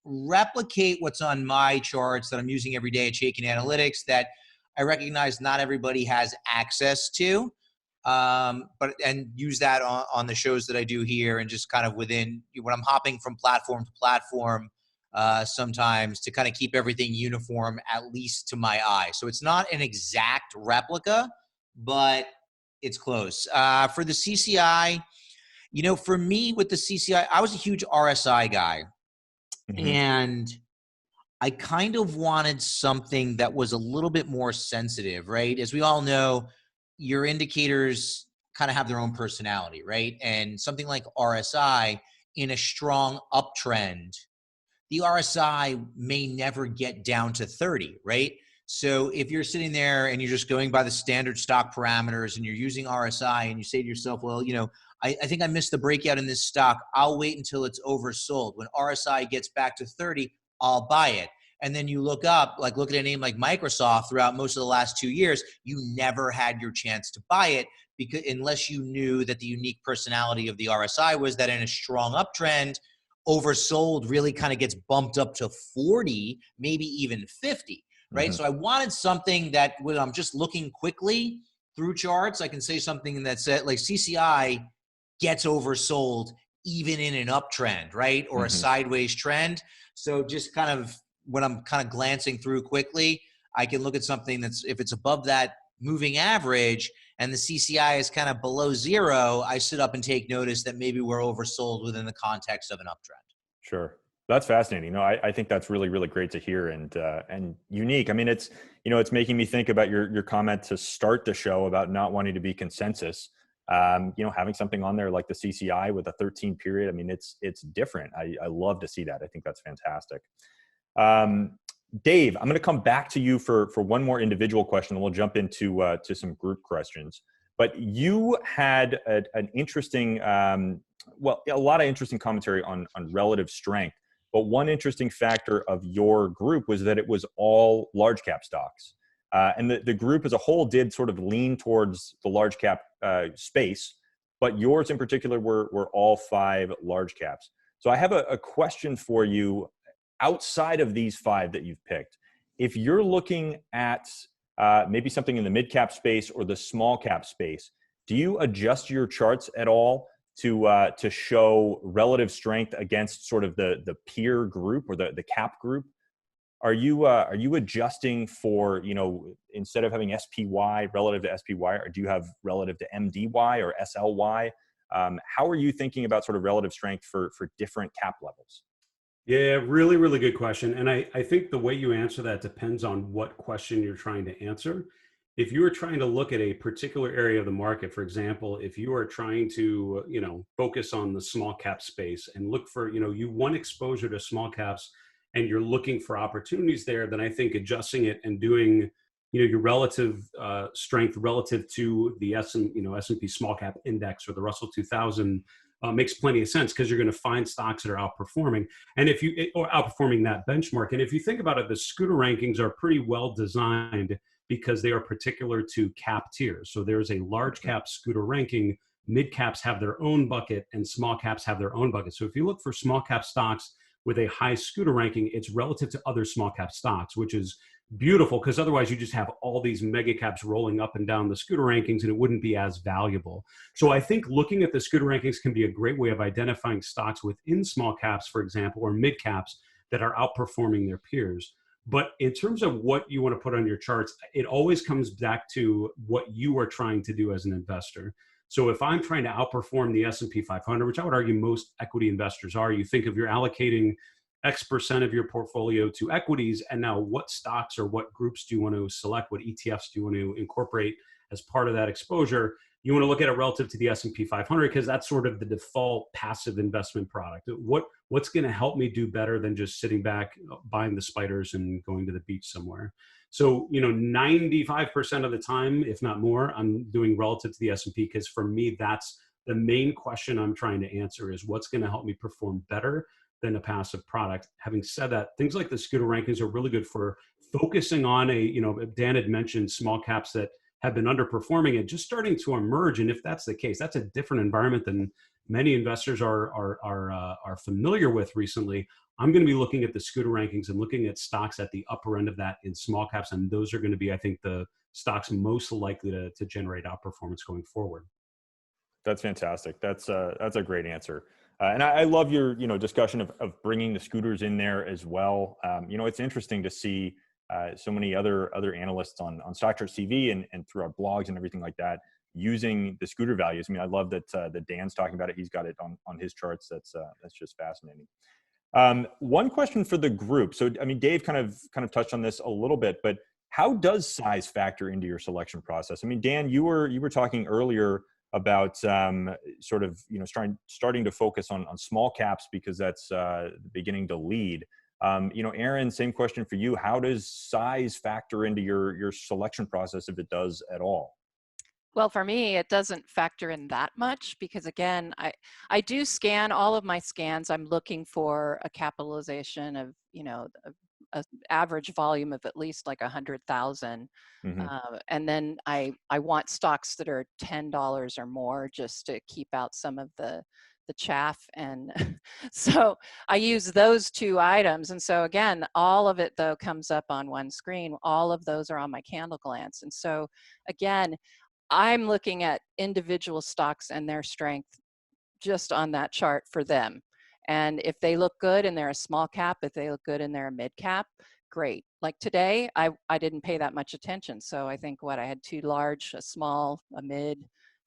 replicate what's on my charts that I'm using every day at Chaikin Analytics that I recognize not everybody has access to. And use that on the shows that I do here, and just kind of within when I'm hopping from platform to platform, sometimes to kind of keep everything uniform, at least to my eye. So it's not an exact replica, but it's close. For the CCI, you know, for me with the CCI, I was a huge RSI guy. Mm-hmm. And I kind of wanted something that was a little bit more sensitive, right? As we all know, your indicators kind of have their own personality, right? And something like RSI in a strong uptrend, the RSI may never get down to 30, right? So if you're sitting there and you're just going by the standard stock parameters and you're using RSI and you say to yourself, well, you know, I think I missed the breakout in this stock. I'll wait until it's oversold. When RSI gets back to 30, I'll buy it. And then you look up, like look at a name like Microsoft throughout most of the last 2 years, you never had your chance to buy it because unless you knew that the unique personality of the RSI was that in a strong uptrend, oversold really kind of gets bumped up to 40, maybe even 50, right? Mm-hmm. So I wanted something that when I'm just looking quickly through charts, I can say something that said like CCI gets oversold even in an uptrend, right? Or a sideways trend. So just kind of when I'm kind of glancing through quickly, I can look at something that's, if it's above that moving average and the CCI is kind of below zero, I sit up and take notice that maybe we're oversold within the context of an uptrend. Sure. That's fascinating. You know, I think that's really, really great to hear and unique. I mean, it's, you know, it's making me think about your comment to start the show about not wanting to be consensus. You know, having something on there like the CCI with a 13 period, I mean, it's different. I love to see that. I think that's fantastic. Dave, I'm going to come back to you for one more individual question, and we'll jump into to some group questions. But you had an interesting, well, a lot of interesting commentary on relative strength. But one interesting factor of your group was that it was all large cap stocks. And the group as a whole did sort of lean towards the large cap space, but yours in particular were all 5 large caps. So I have a question for you outside of these 5 that you've picked. If you're looking at maybe something in the mid cap space or the small cap space, do you adjust your charts at all to show relative strength against sort of the peer group or the cap group? Are you adjusting for, you know, instead of having SPY relative to SPY, or do you have relative to MDY or SLY? How are you thinking about sort of relative strength for different cap levels? Yeah, really, really good question. And I think the way you answer that depends on what question you're trying to answer. If you are trying to look at a particular area of the market, for example, if you are trying to, you know, focus on the small cap space and look for, you know, you want exposure to small caps and you're looking for opportunities there, then I think adjusting it and doing, you know, your relative strength relative to the S&P small cap index or the Russell 2000 makes plenty of sense, because you're going to find stocks that are outperforming, and or outperforming that benchmark. And if you think about it, the scooter rankings are pretty well designed because they are particular to cap tiers. So there's a large cap scooter ranking, mid caps have their own bucket, and small caps have their own bucket. So if you look for small cap stocks with a high scooter ranking, it's relative to other small cap stocks, which is beautiful, because otherwise you just have all these mega caps rolling up and down the scooter rankings and it wouldn't be as valuable. So I think looking at the scooter rankings can be a great way of identifying stocks within small caps, for example, or mid caps that are outperforming their peers. But in terms of what you want to put on your charts, it always comes back to what you are trying to do as an investor. So if I'm trying to outperform the S&P 500, which I would argue most equity investors are, you think of you're allocating X% of your portfolio to equities, and now what stocks or what groups do you want to select? What ETFs do you want to incorporate as part of that exposure? You want to look at it relative to the S&P 500 because that's sort of the default passive investment product. What's going to help me do better than just sitting back, buying the spiders and going to the beach somewhere? So, 95% of the time, if not more, I'm doing relative to the S&P because for me, that's the main question I'm trying to answer is what's going to help me perform better than a passive product. Having said that, things like the scooter rankings are really good for focusing on Dan had mentioned small caps that have been underperforming and just starting to emerge. And if that's the case, that's a different environment than many investors are familiar with recently. I'm going to be looking at the scooter rankings and looking at stocks at the upper end of that in small caps. And those are going to be, I think, the stocks most likely to generate outperformance going forward. That's fantastic. That's a great answer. And I love your, discussion of bringing the scooters in there as well. It's interesting to see so many other analysts on StockCharts TV and through our blogs and everything like that using the scooter values. I mean, I love that Dan's talking about it. He's got it on his charts. That's just fascinating. One question for the group. So, I mean, Dave kind of touched on this a little bit, but how does size factor into your selection process? I mean, Dan, you were talking earlier about sort of starting to focus on small caps because that's beginning to lead. Erin, same question for you. How does size factor into your selection process if it does at all? Well, for me, it doesn't factor in that much because, again, I do scan all of my scans. I'm looking for a capitalization of, an average volume of at least like 100,000. Mm-hmm. And then I want stocks that are $10 or more just to keep out some of the chaff. And so I use those two items. And so again, all of it though comes up on one screen. All of those are on my candle glance. And so again, I'm looking at individual stocks and their strength just on that chart for them. And if they look good and they're a small cap, if they look good and they're a mid cap, great. Like today, I didn't pay that much attention. So I think I had two large, a small, a mid,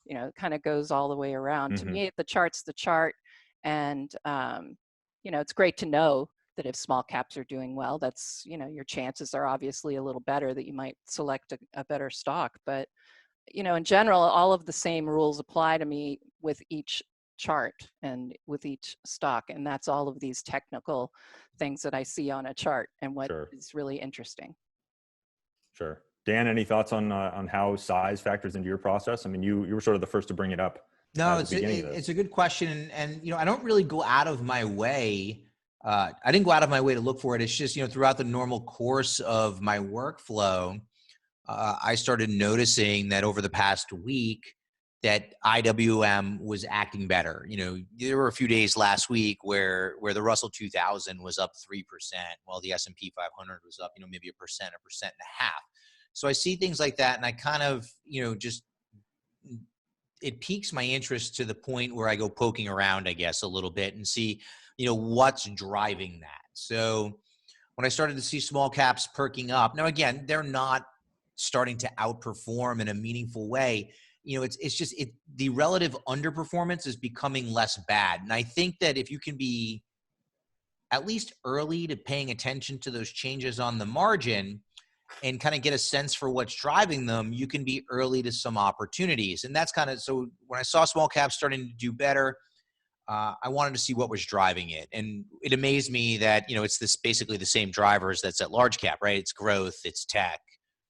it kind of goes all the way around. Mm-hmm. To me, the chart's the chart. And, it's great to know that if small caps are doing well, that's, your chances are obviously a little better that you might select a better stock. But in general, all of the same rules apply to me with each chart and with each stock. And that's all of these technical things that I see on a chart and what Sure. is really interesting. Sure. Dan, any thoughts on how size factors into your process? I mean, you were sort of the first to bring it up. No, it's a good question. And I don't really go out of my way. I didn't go out of my way to look for it. It's just, throughout the normal course of my workflow, I started noticing that over the past week that IWM was acting better. There were a few days last week where the Russell 2000 was up 3%, while the S&P 500 was up, maybe 1%, 1.5%. So I see things like that, and I kind of, it piques my interest to the point where I go poking around, I guess, a little bit and see, what's driving that. So when I started to see small caps perking up, now again, they're not starting to outperform in a meaningful way. It's just the relative underperformance is becoming less bad. And I think that if you can be at least early to paying attention to those changes on the margin and kind of get a sense for what's driving them, you can be early to some opportunities. And that's kind of, so when I saw small caps starting to do better, I wanted to see what was driving it. And it amazed me that, it's basically the same drivers that's at large cap, right? It's growth, it's tech,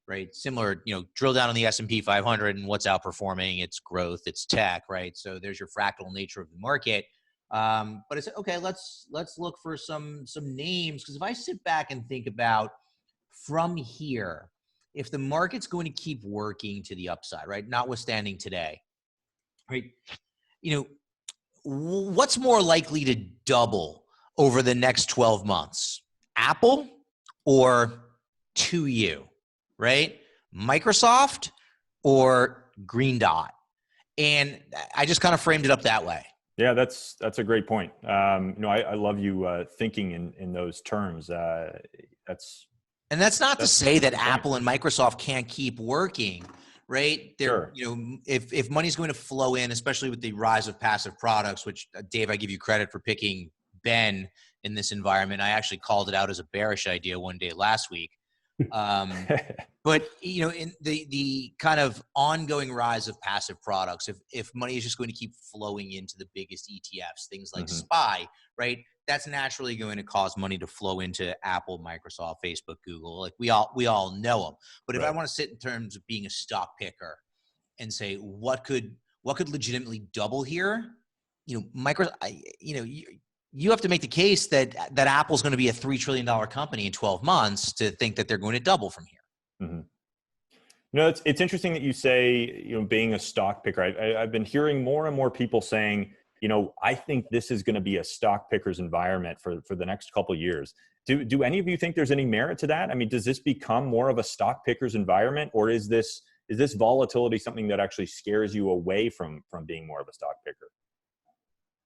right? Similar, drill down on the S&P 500 and what's outperforming, it's growth, it's tech, right? So there's your fractal nature of the market. But it's okay, let's look for some names. Because if I sit back and think about from here, if the market's going to keep working to the upside, right? Notwithstanding today, right? What's more likely to double over the next 12 months? Apple or TWOU, right? Microsoft or Green Dot. And I just kind of framed it up that way. Yeah, that's a great point. I love you thinking in those terms. That's not to say that Apple and Microsoft can't keep working, right? Sure. If money's going to flow in, especially with the rise of passive products, which Dave, I give you credit for picking Ben in this environment. I actually called it out as a bearish idea one day last week. But in the kind of ongoing rise of passive products, if money is just going to keep flowing into the biggest ETFs, things like SPY, right? That's naturally going to cause money to flow into Apple, Microsoft, Facebook, Google. Like we all know them. But if I want to sit in terms of being a stock picker and say what could legitimately double here, you have to make the case that Apple's going to be a $3 trillion company in 12 months to think that they're going to double from here. It's interesting that you say, being a stock picker. I've been hearing more and more people saying, I think this is going to be a stock picker's environment for the next couple of years. Do any of you think there's any merit to that? I mean, does this become more of a stock picker's environment, or is this volatility something that actually scares you away from being more of a stock picker?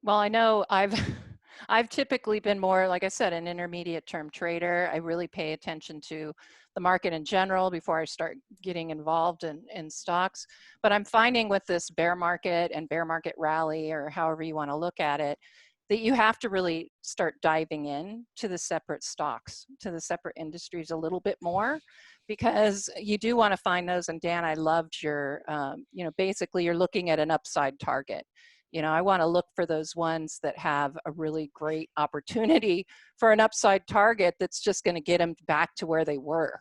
Well, I know I've typically been more, like I said, an intermediate term trader. I really pay attention to the market in general before I start getting involved in stocks. But I'm finding with this bear market and bear market rally, or however you want to look at it, that you have to really start diving in to the separate stocks, to the separate industries a little bit more, because you do want to find those. And Dan, I loved your, basically you're looking at an upside target. I want to look for those ones that have a really great opportunity for an upside target that's just going to get them back to where they were.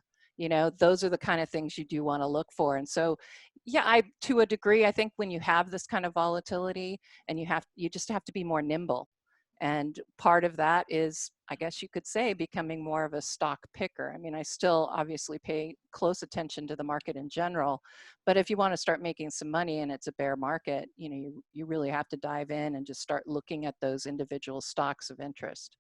Those are the kind of things you do want to look for. And so, yeah, to a degree, I think when you have this kind of volatility, and you just have to be more nimble. And part of that is, I guess you could say, becoming more of a stock picker. I mean, I still obviously pay close attention to the market in general, but if you want to start making some money and it's a bear market, you really have to dive in and just start looking at those individual stocks of interest.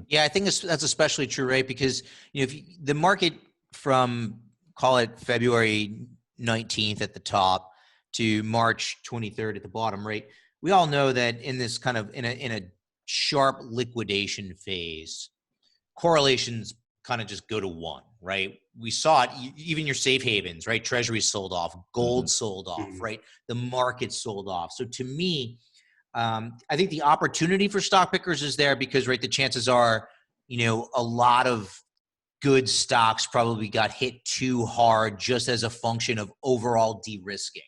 Yeah, I think that's especially true, right? Because if the market from, call it February 19th at the top to March 23rd at the bottom, right? We all know that in this kind of in a sharp liquidation phase, correlations kind of just go to one, right? We saw it, even your safe havens, right? Treasuries sold off, gold sold off, right? The market sold off. So to me, I think the opportunity for stock pickers is there because, right, the chances are, a lot of good stocks probably got hit too hard just as a function of overall de-risking.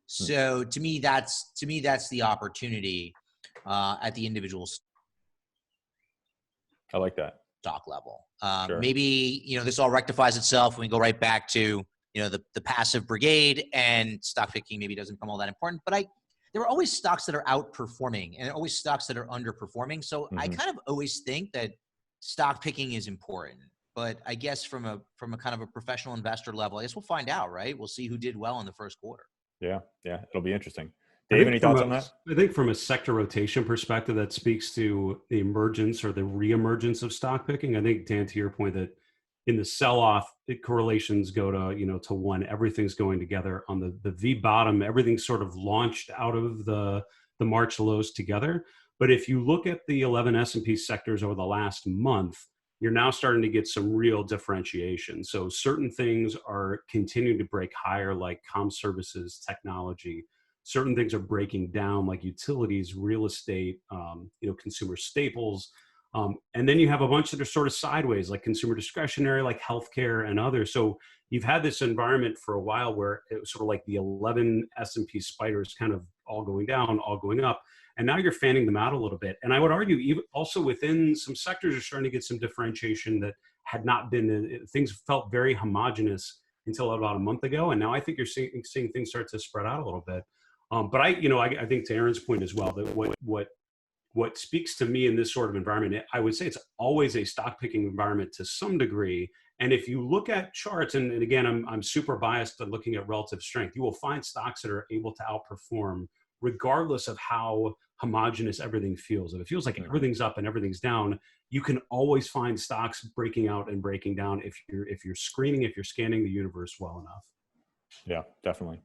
So to me, that's the opportunity at the individual I like that. stock level. Sure. Maybe, this all rectifies itself when we go right back to, the passive brigade, and stock picking maybe doesn't become all that important. But there are always stocks that are outperforming and always stocks that are underperforming. So I kind of always think that stock picking is important. But I guess from a kind of a professional investor level, I guess we'll find out, right? We'll see who did well in the first quarter. Yeah, it'll be interesting. Dave, any thoughts on that? I think from a sector rotation perspective, that speaks to the emergence or the reemergence of stock picking. I think, Dan, to your point, that in the sell-off, correlations go to one. Everything's going together. On the V bottom, everything's sort of launched out of the March lows together. But if you look at the 11 S&P sectors over the last month, you're now starting to get some real differentiation. So certain things are continuing to break higher, like comm services, technology. Certain things are breaking down, like utilities, real estate, consumer staples. And then you have a bunch that are sort of sideways, like consumer discretionary, like healthcare and others. So you've had this environment for a while where it was sort of like the 11 S&P spiders kind of all going down, all going up. And now you're fanning them out a little bit. And I would argue even also within some sectors are starting to get some differentiation that had not been, things felt very homogenous until about a month ago. And now I think you're seeing things start to spread out a little bit. But I think to Erin's point as well, that what speaks to me in this sort of environment, I would say it's always a stock picking environment to some degree. And if you look at charts, and again, I'm super biased at looking at relative strength, you will find stocks that are able to outperform regardless of how homogenous everything feels. If it feels like everything's up and everything's down, you can always find stocks breaking out and breaking down if you're screening, if you're scanning the universe well enough. Yeah, definitely.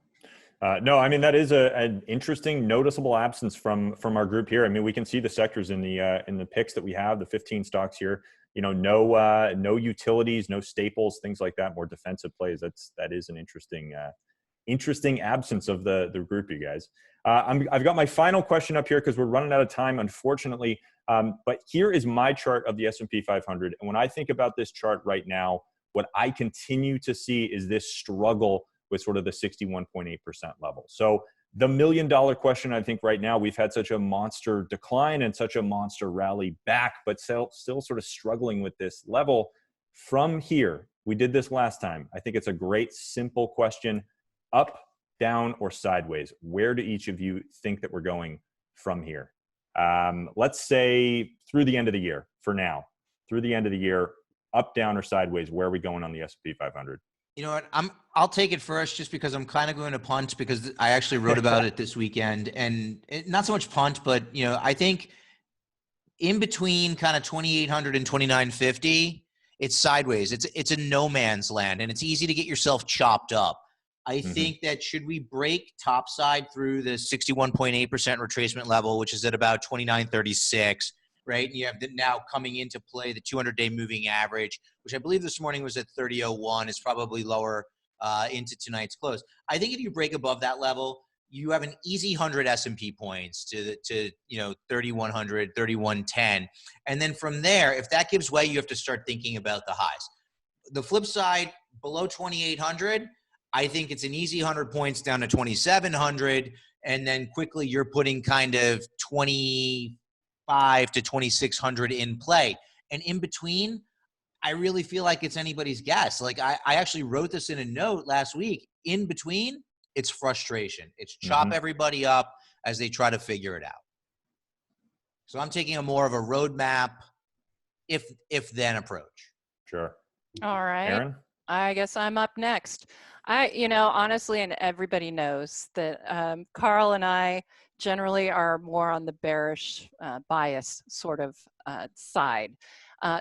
No, I mean, that is an interesting, noticeable absence from our group here. I mean, we can see the sectors in the picks that we have, the 15 stocks here. You know, no utilities, no staples, things like that. More defensive plays. That is an interesting absence of the group, you guys. I've got my final question up here because we're running out of time, unfortunately. But here is my chart of the S&P 500, and when I think about this chart right now, what I continue to see is this struggle with sort of the 61.8% level. So the $1 million question, I think right now, we've had such a monster decline and such a monster rally back, but still sort of struggling with this level. From here, we did this last time. I think it's a great, simple question. Up, down, or sideways? Where do each of you think that we're going from here? Let's say through the end of the year, for now. Through the end of the year, up, down, or sideways, where are we going on the S&P 500? You know what? I'll take it first, just because I'm kind of going to punt, because I actually wrote about it this weekend, and not so much punt, but you know, I think in between kind of 2,800 and 2,950, it's sideways. It's a no man's land, and it's easy to get yourself chopped up. I think that should we break topside through the 61.8% retracement level, which is at about 2936. Right? And you have now coming into play the 200-day moving average, which I believe this morning was at 3001. It's probably lower into tonight's close. I think if you break above that level, you have an easy 100 S&P points to 3100, 3110. And then from there, if that gives way, you have to start thinking about the highs. The flip side, below 2800, I think it's an easy 100 points down to 2700. And then quickly you're putting kind of 25 to 2,600 in play. And in between, I really feel like it's anybody's guess. Like I actually wrote this in a note last week. In between, it's frustration. It's chop everybody up as they try to figure it out. So I'm taking a more of a roadmap, if then approach. Sure. All right. Erin? I guess I'm up next. Honestly, and everybody knows that Carl and I generally are more on the bearish bias sort of side.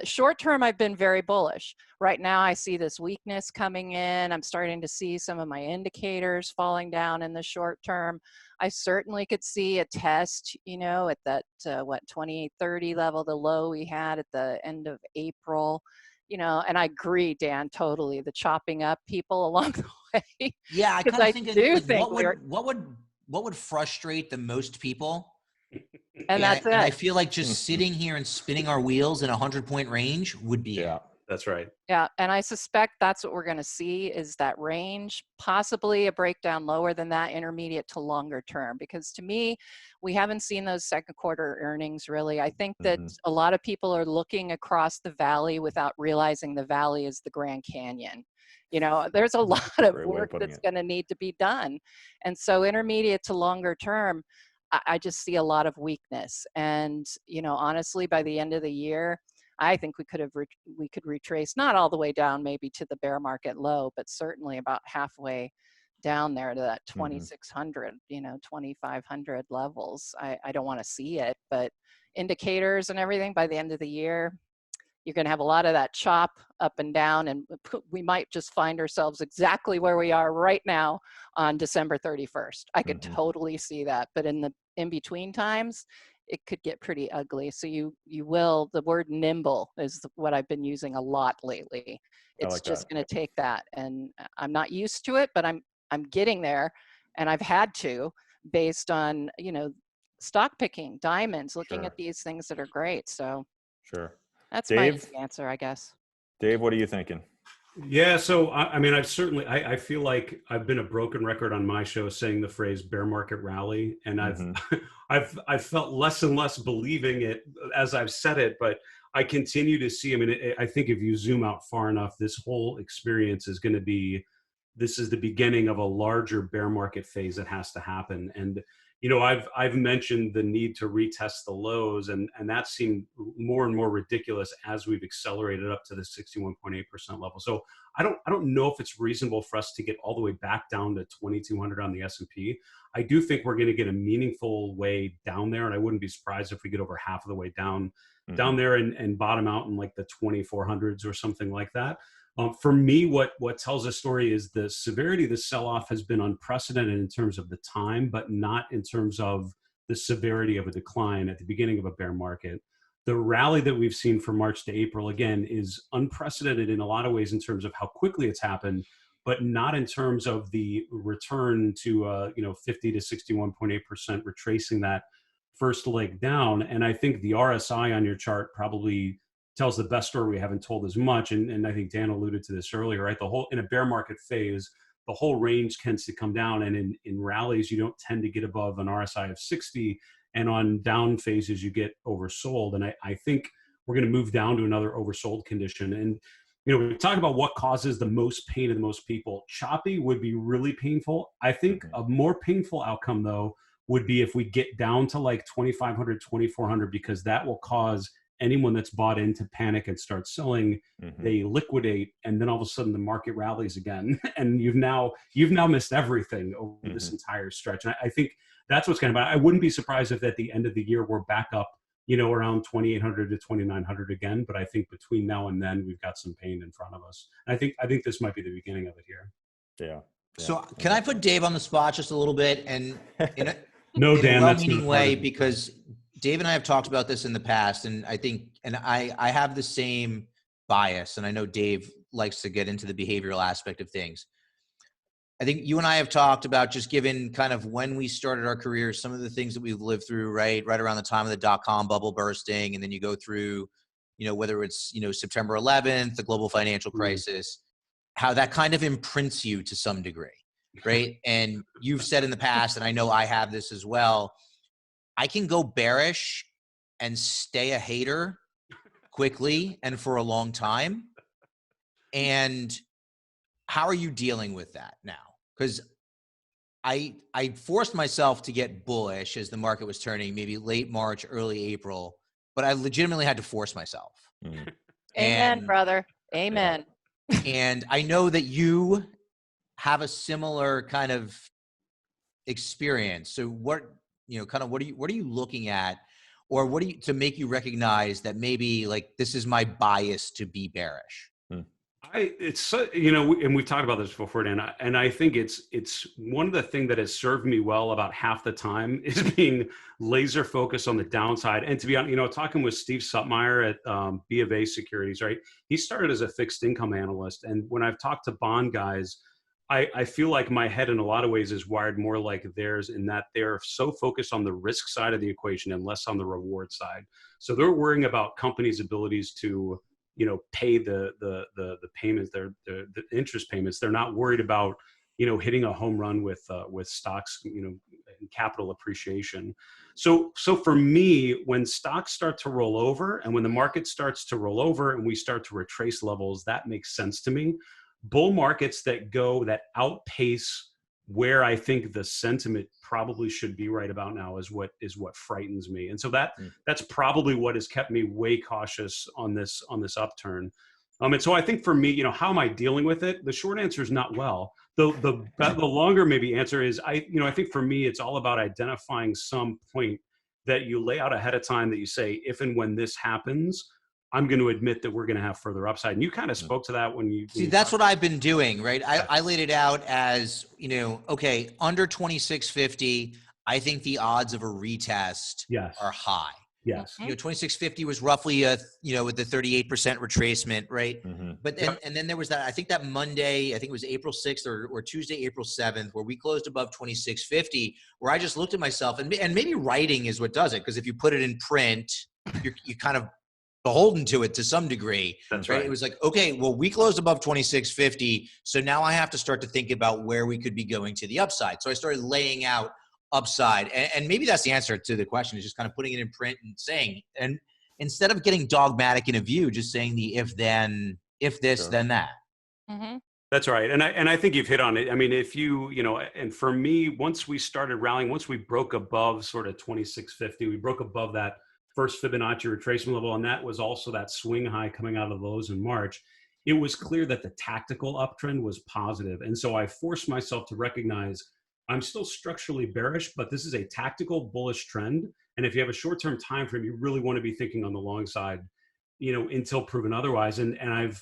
Short term, I've been very bullish. Right now, I see this weakness coming in. I'm starting to see some of my indicators falling down in the short term. I certainly could see a test, at that, 2830 level, the low we had at the end of April. And I agree, Dan, totally. The chopping up people along the way. Yeah, I kind of think what would frustrate the most people? And that's it. And I feel like just sitting here and spinning our wheels in a 100-point range would be it. That's right. Yeah, and I suspect that's what we're going to see is that range, possibly a breakdown lower than that, intermediate to longer term. Because to me, we haven't seen those second quarter earnings really. I think that a lot of people are looking across the valley without realizing the valley is the Grand Canyon. There's a lot of work that's going to need to be done. And so intermediate to longer term, I just see a lot of weakness. And, honestly, by the end of the year, I think we could retrace, not all the way down maybe to the bear market low, but certainly about halfway down there to that 2,600, 2,500 levels. I don't want to see it, but indicators and everything by the end of the year, you're going to have a lot of that chop up and down, and we might just find ourselves exactly where we are right now on December 31st. I could totally see that, but in the in-between times, it could get pretty ugly. So the word nimble is what I've been using a lot lately. It's just going to take that. And I'm not used to it, but I'm getting there. And I've had to, based on, stock picking, diamonds, looking at these things that are great. So that's Dave, my answer, I guess. Dave, what are you thinking? Yeah, so I feel like I've been a broken record on my show saying the phrase bear market rally, and I've felt less and less believing it as I've said it, but I continue to see. I think if you zoom out far enough, this whole experience is going to be this is the beginning of a larger bear market phase that has to happen. And, you know, I've mentioned the need to retest the lows, and that seemed more and more ridiculous as we've accelerated up to the 61.8% level. So I don't know if it's reasonable for us to get all the way back down to 2,200 on the S&P. I do think we're going to get a meaningful way down there, and I wouldn't be surprised if we get over half of the way down there and bottom out in like the 2,400s or something like that. For me, what tells a story is the severity of the sell-off has been unprecedented in terms of the time, but not in terms of the severity of a decline at the beginning of a bear market. The rally that we've seen from March to April, again, is unprecedented in a lot of ways in terms of how quickly it's happened, but not in terms of the return to 50 to 61.8%, retracing that first leg down. And I think the RSI on your chart probably tells the best story we haven't told as much. And I think Dan alluded to this earlier, right? In a bear market phase, the whole range tends to come down. And in rallies, you don't tend to get above an RSI of 60. And on down phases, you get oversold. And I think we're going to move down to another oversold condition. And, you know, we talk about what causes the most pain to the most people. Choppy would be really painful. I think a more painful outcome, though, would be if we get down to like 2,500, 2,400, because that will cause anyone that's bought in to panic and start selling. They liquidate, and then all of a sudden the market rallies again, and you've now missed everything over this entire stretch. And I think that's what's going to happen. I wouldn't be surprised if at the end of the year we're back up, you know, around 2,800 to 2,900 again. But I think between now and then we've got some pain in front of us. And I think this might be the beginning of it here. Yeah. So can I put Dave on the spot just a little bit, and in a No, Dan, well-meaning way, because Dave and I have talked about this in the past, and I think, and I have the same bias, and I know Dave likes to get into the behavioral aspect of things. I think you and I have talked about, just given kind of when we started our careers, some of the things that we've lived through, right around the time of the dot-com bubble bursting, and then you go through, you know, whether it's, you know, September 11th, the global financial crisis, how that kind of imprints you to some degree, right? And you've said in the past, and I know I have this as well, I can go bearish and stay a hater quickly and for a long time. And how are you dealing with that now? Because I forced myself to get bullish as the market was turning, maybe late March, early April, but I legitimately had to force myself. Amen, brother. Amen. And I know that you have a similar kind of experience. So what, you know, kind of what are you looking at, or what do you, to make you recognize that maybe like this is my bias to be bearish? It's you know, and we've talked about this before, Dan, and I think it's one of the things that has served me well about half the time is being laser focused on the downside. And to be honest, you know, talking with Steve Sutmeyer at BofA Securities, right? He started as a fixed income analyst, and when I've talked to bond guys, I feel like my head in a lot of ways is wired more like theirs, in that they're so focused on the risk side of the equation and less on the reward side. So they're worrying about companies' abilities to, you know, pay the payments, the interest payments. They're not worried about, you know, hitting a home run with stocks, you know, and capital appreciation. So for me, when stocks start to roll over and when the market starts to roll over and we start to retrace levels, that makes sense to me. Bull markets that outpace where I think the sentiment probably should be right about now is what frightens me. And so that's probably what has kept me way cautious on this upturn. And so I think for me, you know, how am I dealing with it? The short answer is not well. The longer maybe answer is, I think for me, it's all about identifying some point that you lay out ahead of time that you say, if and when this happens, I'm going to admit that we're going to have further upside. And you kind of spoke to that when you see, that's what I've been doing, right? I laid it out as, you know, okay, under 2650, I think the odds of a retest are high. Yes. You know, 2650 was roughly with the 38% retracement, right? But then, and then there was that, I think that Monday, I think it was April 6th or Tuesday, April 7th, where we closed above 2650, where I just looked at myself, and maybe writing is what does it. Because if you put it in print, you kind of beholden to it to some degree. That's right. It was like, okay, well, we closed above 2650. So now I have to start to think about where we could be going to the upside. So I started laying out upside. And maybe that's the answer to the question, is just kind of putting it in print and saying, and instead of getting dogmatic in a view, just saying the if this, then that. That's right. And I think you've hit on it. I mean, if and for me, once we started rallying, once we broke above sort of 2650, we broke above that first Fibonacci retracement level. And that was also that swing high coming out of the lows in March. It was clear that the tactical uptrend was positive. And so I forced myself to recognize I'm still structurally bearish, but this is a tactical bullish trend. And if you have a short-term time frame, you really want to be thinking on the long side, until proven otherwise. And I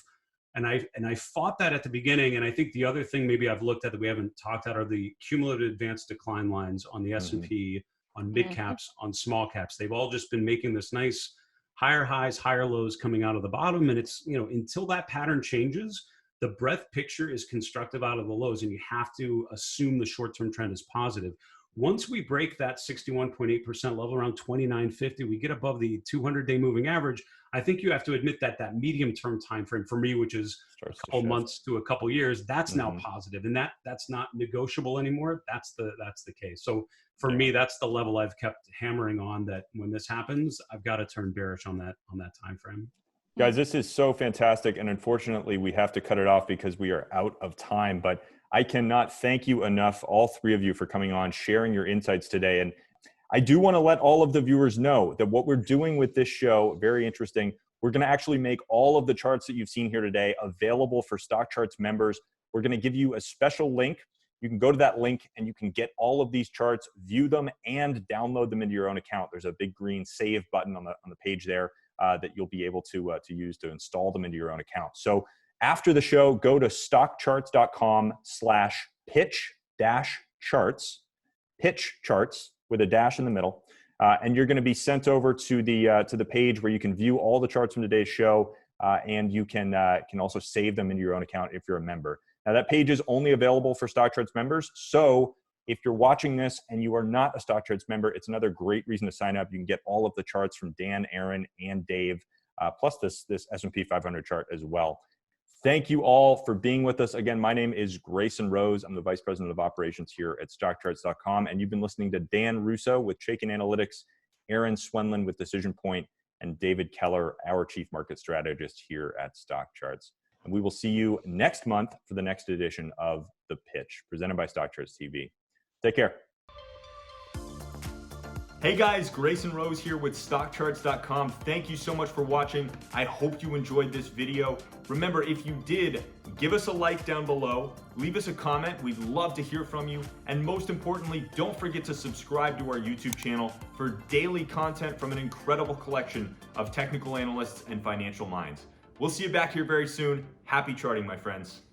fought that at the beginning. And I think the other thing maybe I've looked at that we haven't talked about are the cumulative advanced decline lines on the S&P, on mid caps, on small caps. They've all just been making this nice higher highs, higher lows coming out of the bottom. And it's, until that pattern changes, the breadth picture is constructive out of the lows, and you have to assume the short-term trend is positive. Once we break that 61.8% level around 2950, we get above the 200-day moving average. I think you have to admit that that medium-term time frame for me, which is a couple months to a couple years, that's now positive, and that's not negotiable anymore. That's the case. So for me, that's the level I've kept hammering on, that when this happens, I've got to turn bearish on that time frame. Guys, this is so fantastic, and unfortunately, we have to cut it off because we are out of time. But I cannot thank you enough, all three of you, for coming on, sharing your insights today. And I do want to let all of the viewers know that what we're doing with this show, very interesting, we're going to actually make all of the charts that you've seen here today available for StockCharts members. We're going to give you a special link. You can go to that link and you can get all of these charts, view them, and download them into your own account. There's a big green save button on the page there that you'll be able to use to install them into your own account. So after the show, go to stockcharts.com/pitch-charts, pitch charts with a dash in the middle. And you're going to be sent over to the page where you can view all the charts from today's show, and you can also save them into your own account if you're a member. Now, that page is only available for StockCharts members. So if you're watching this and you are not a StockCharts member, it's another great reason to sign up. You can get all of the charts from Dan, Erin, and Dave, plus this S&P 500 chart as well. Thank you all for being with us. Again, my name is Grayson Roze. I'm the Vice President of Operations here at StockCharts.com. And you've been listening to Dan Russo with Chaikin Analytics, Erin Swenlin with DecisionPoint, and David Keller, our Chief Market Strategist here at StockCharts. And we will see you next month for the next edition of The Pitch, presented by StockCharts TV. Take care. Hey guys, Grayson Roze here with StockCharts.com. Thank you so much for watching. I hope you enjoyed this video. Remember, if you did, give us a like down below, leave us a comment. We'd love to hear from you. And most importantly, don't forget to subscribe to our YouTube channel for daily content from an incredible collection of technical analysts and financial minds. We'll see you back here very soon. Happy charting, my friends.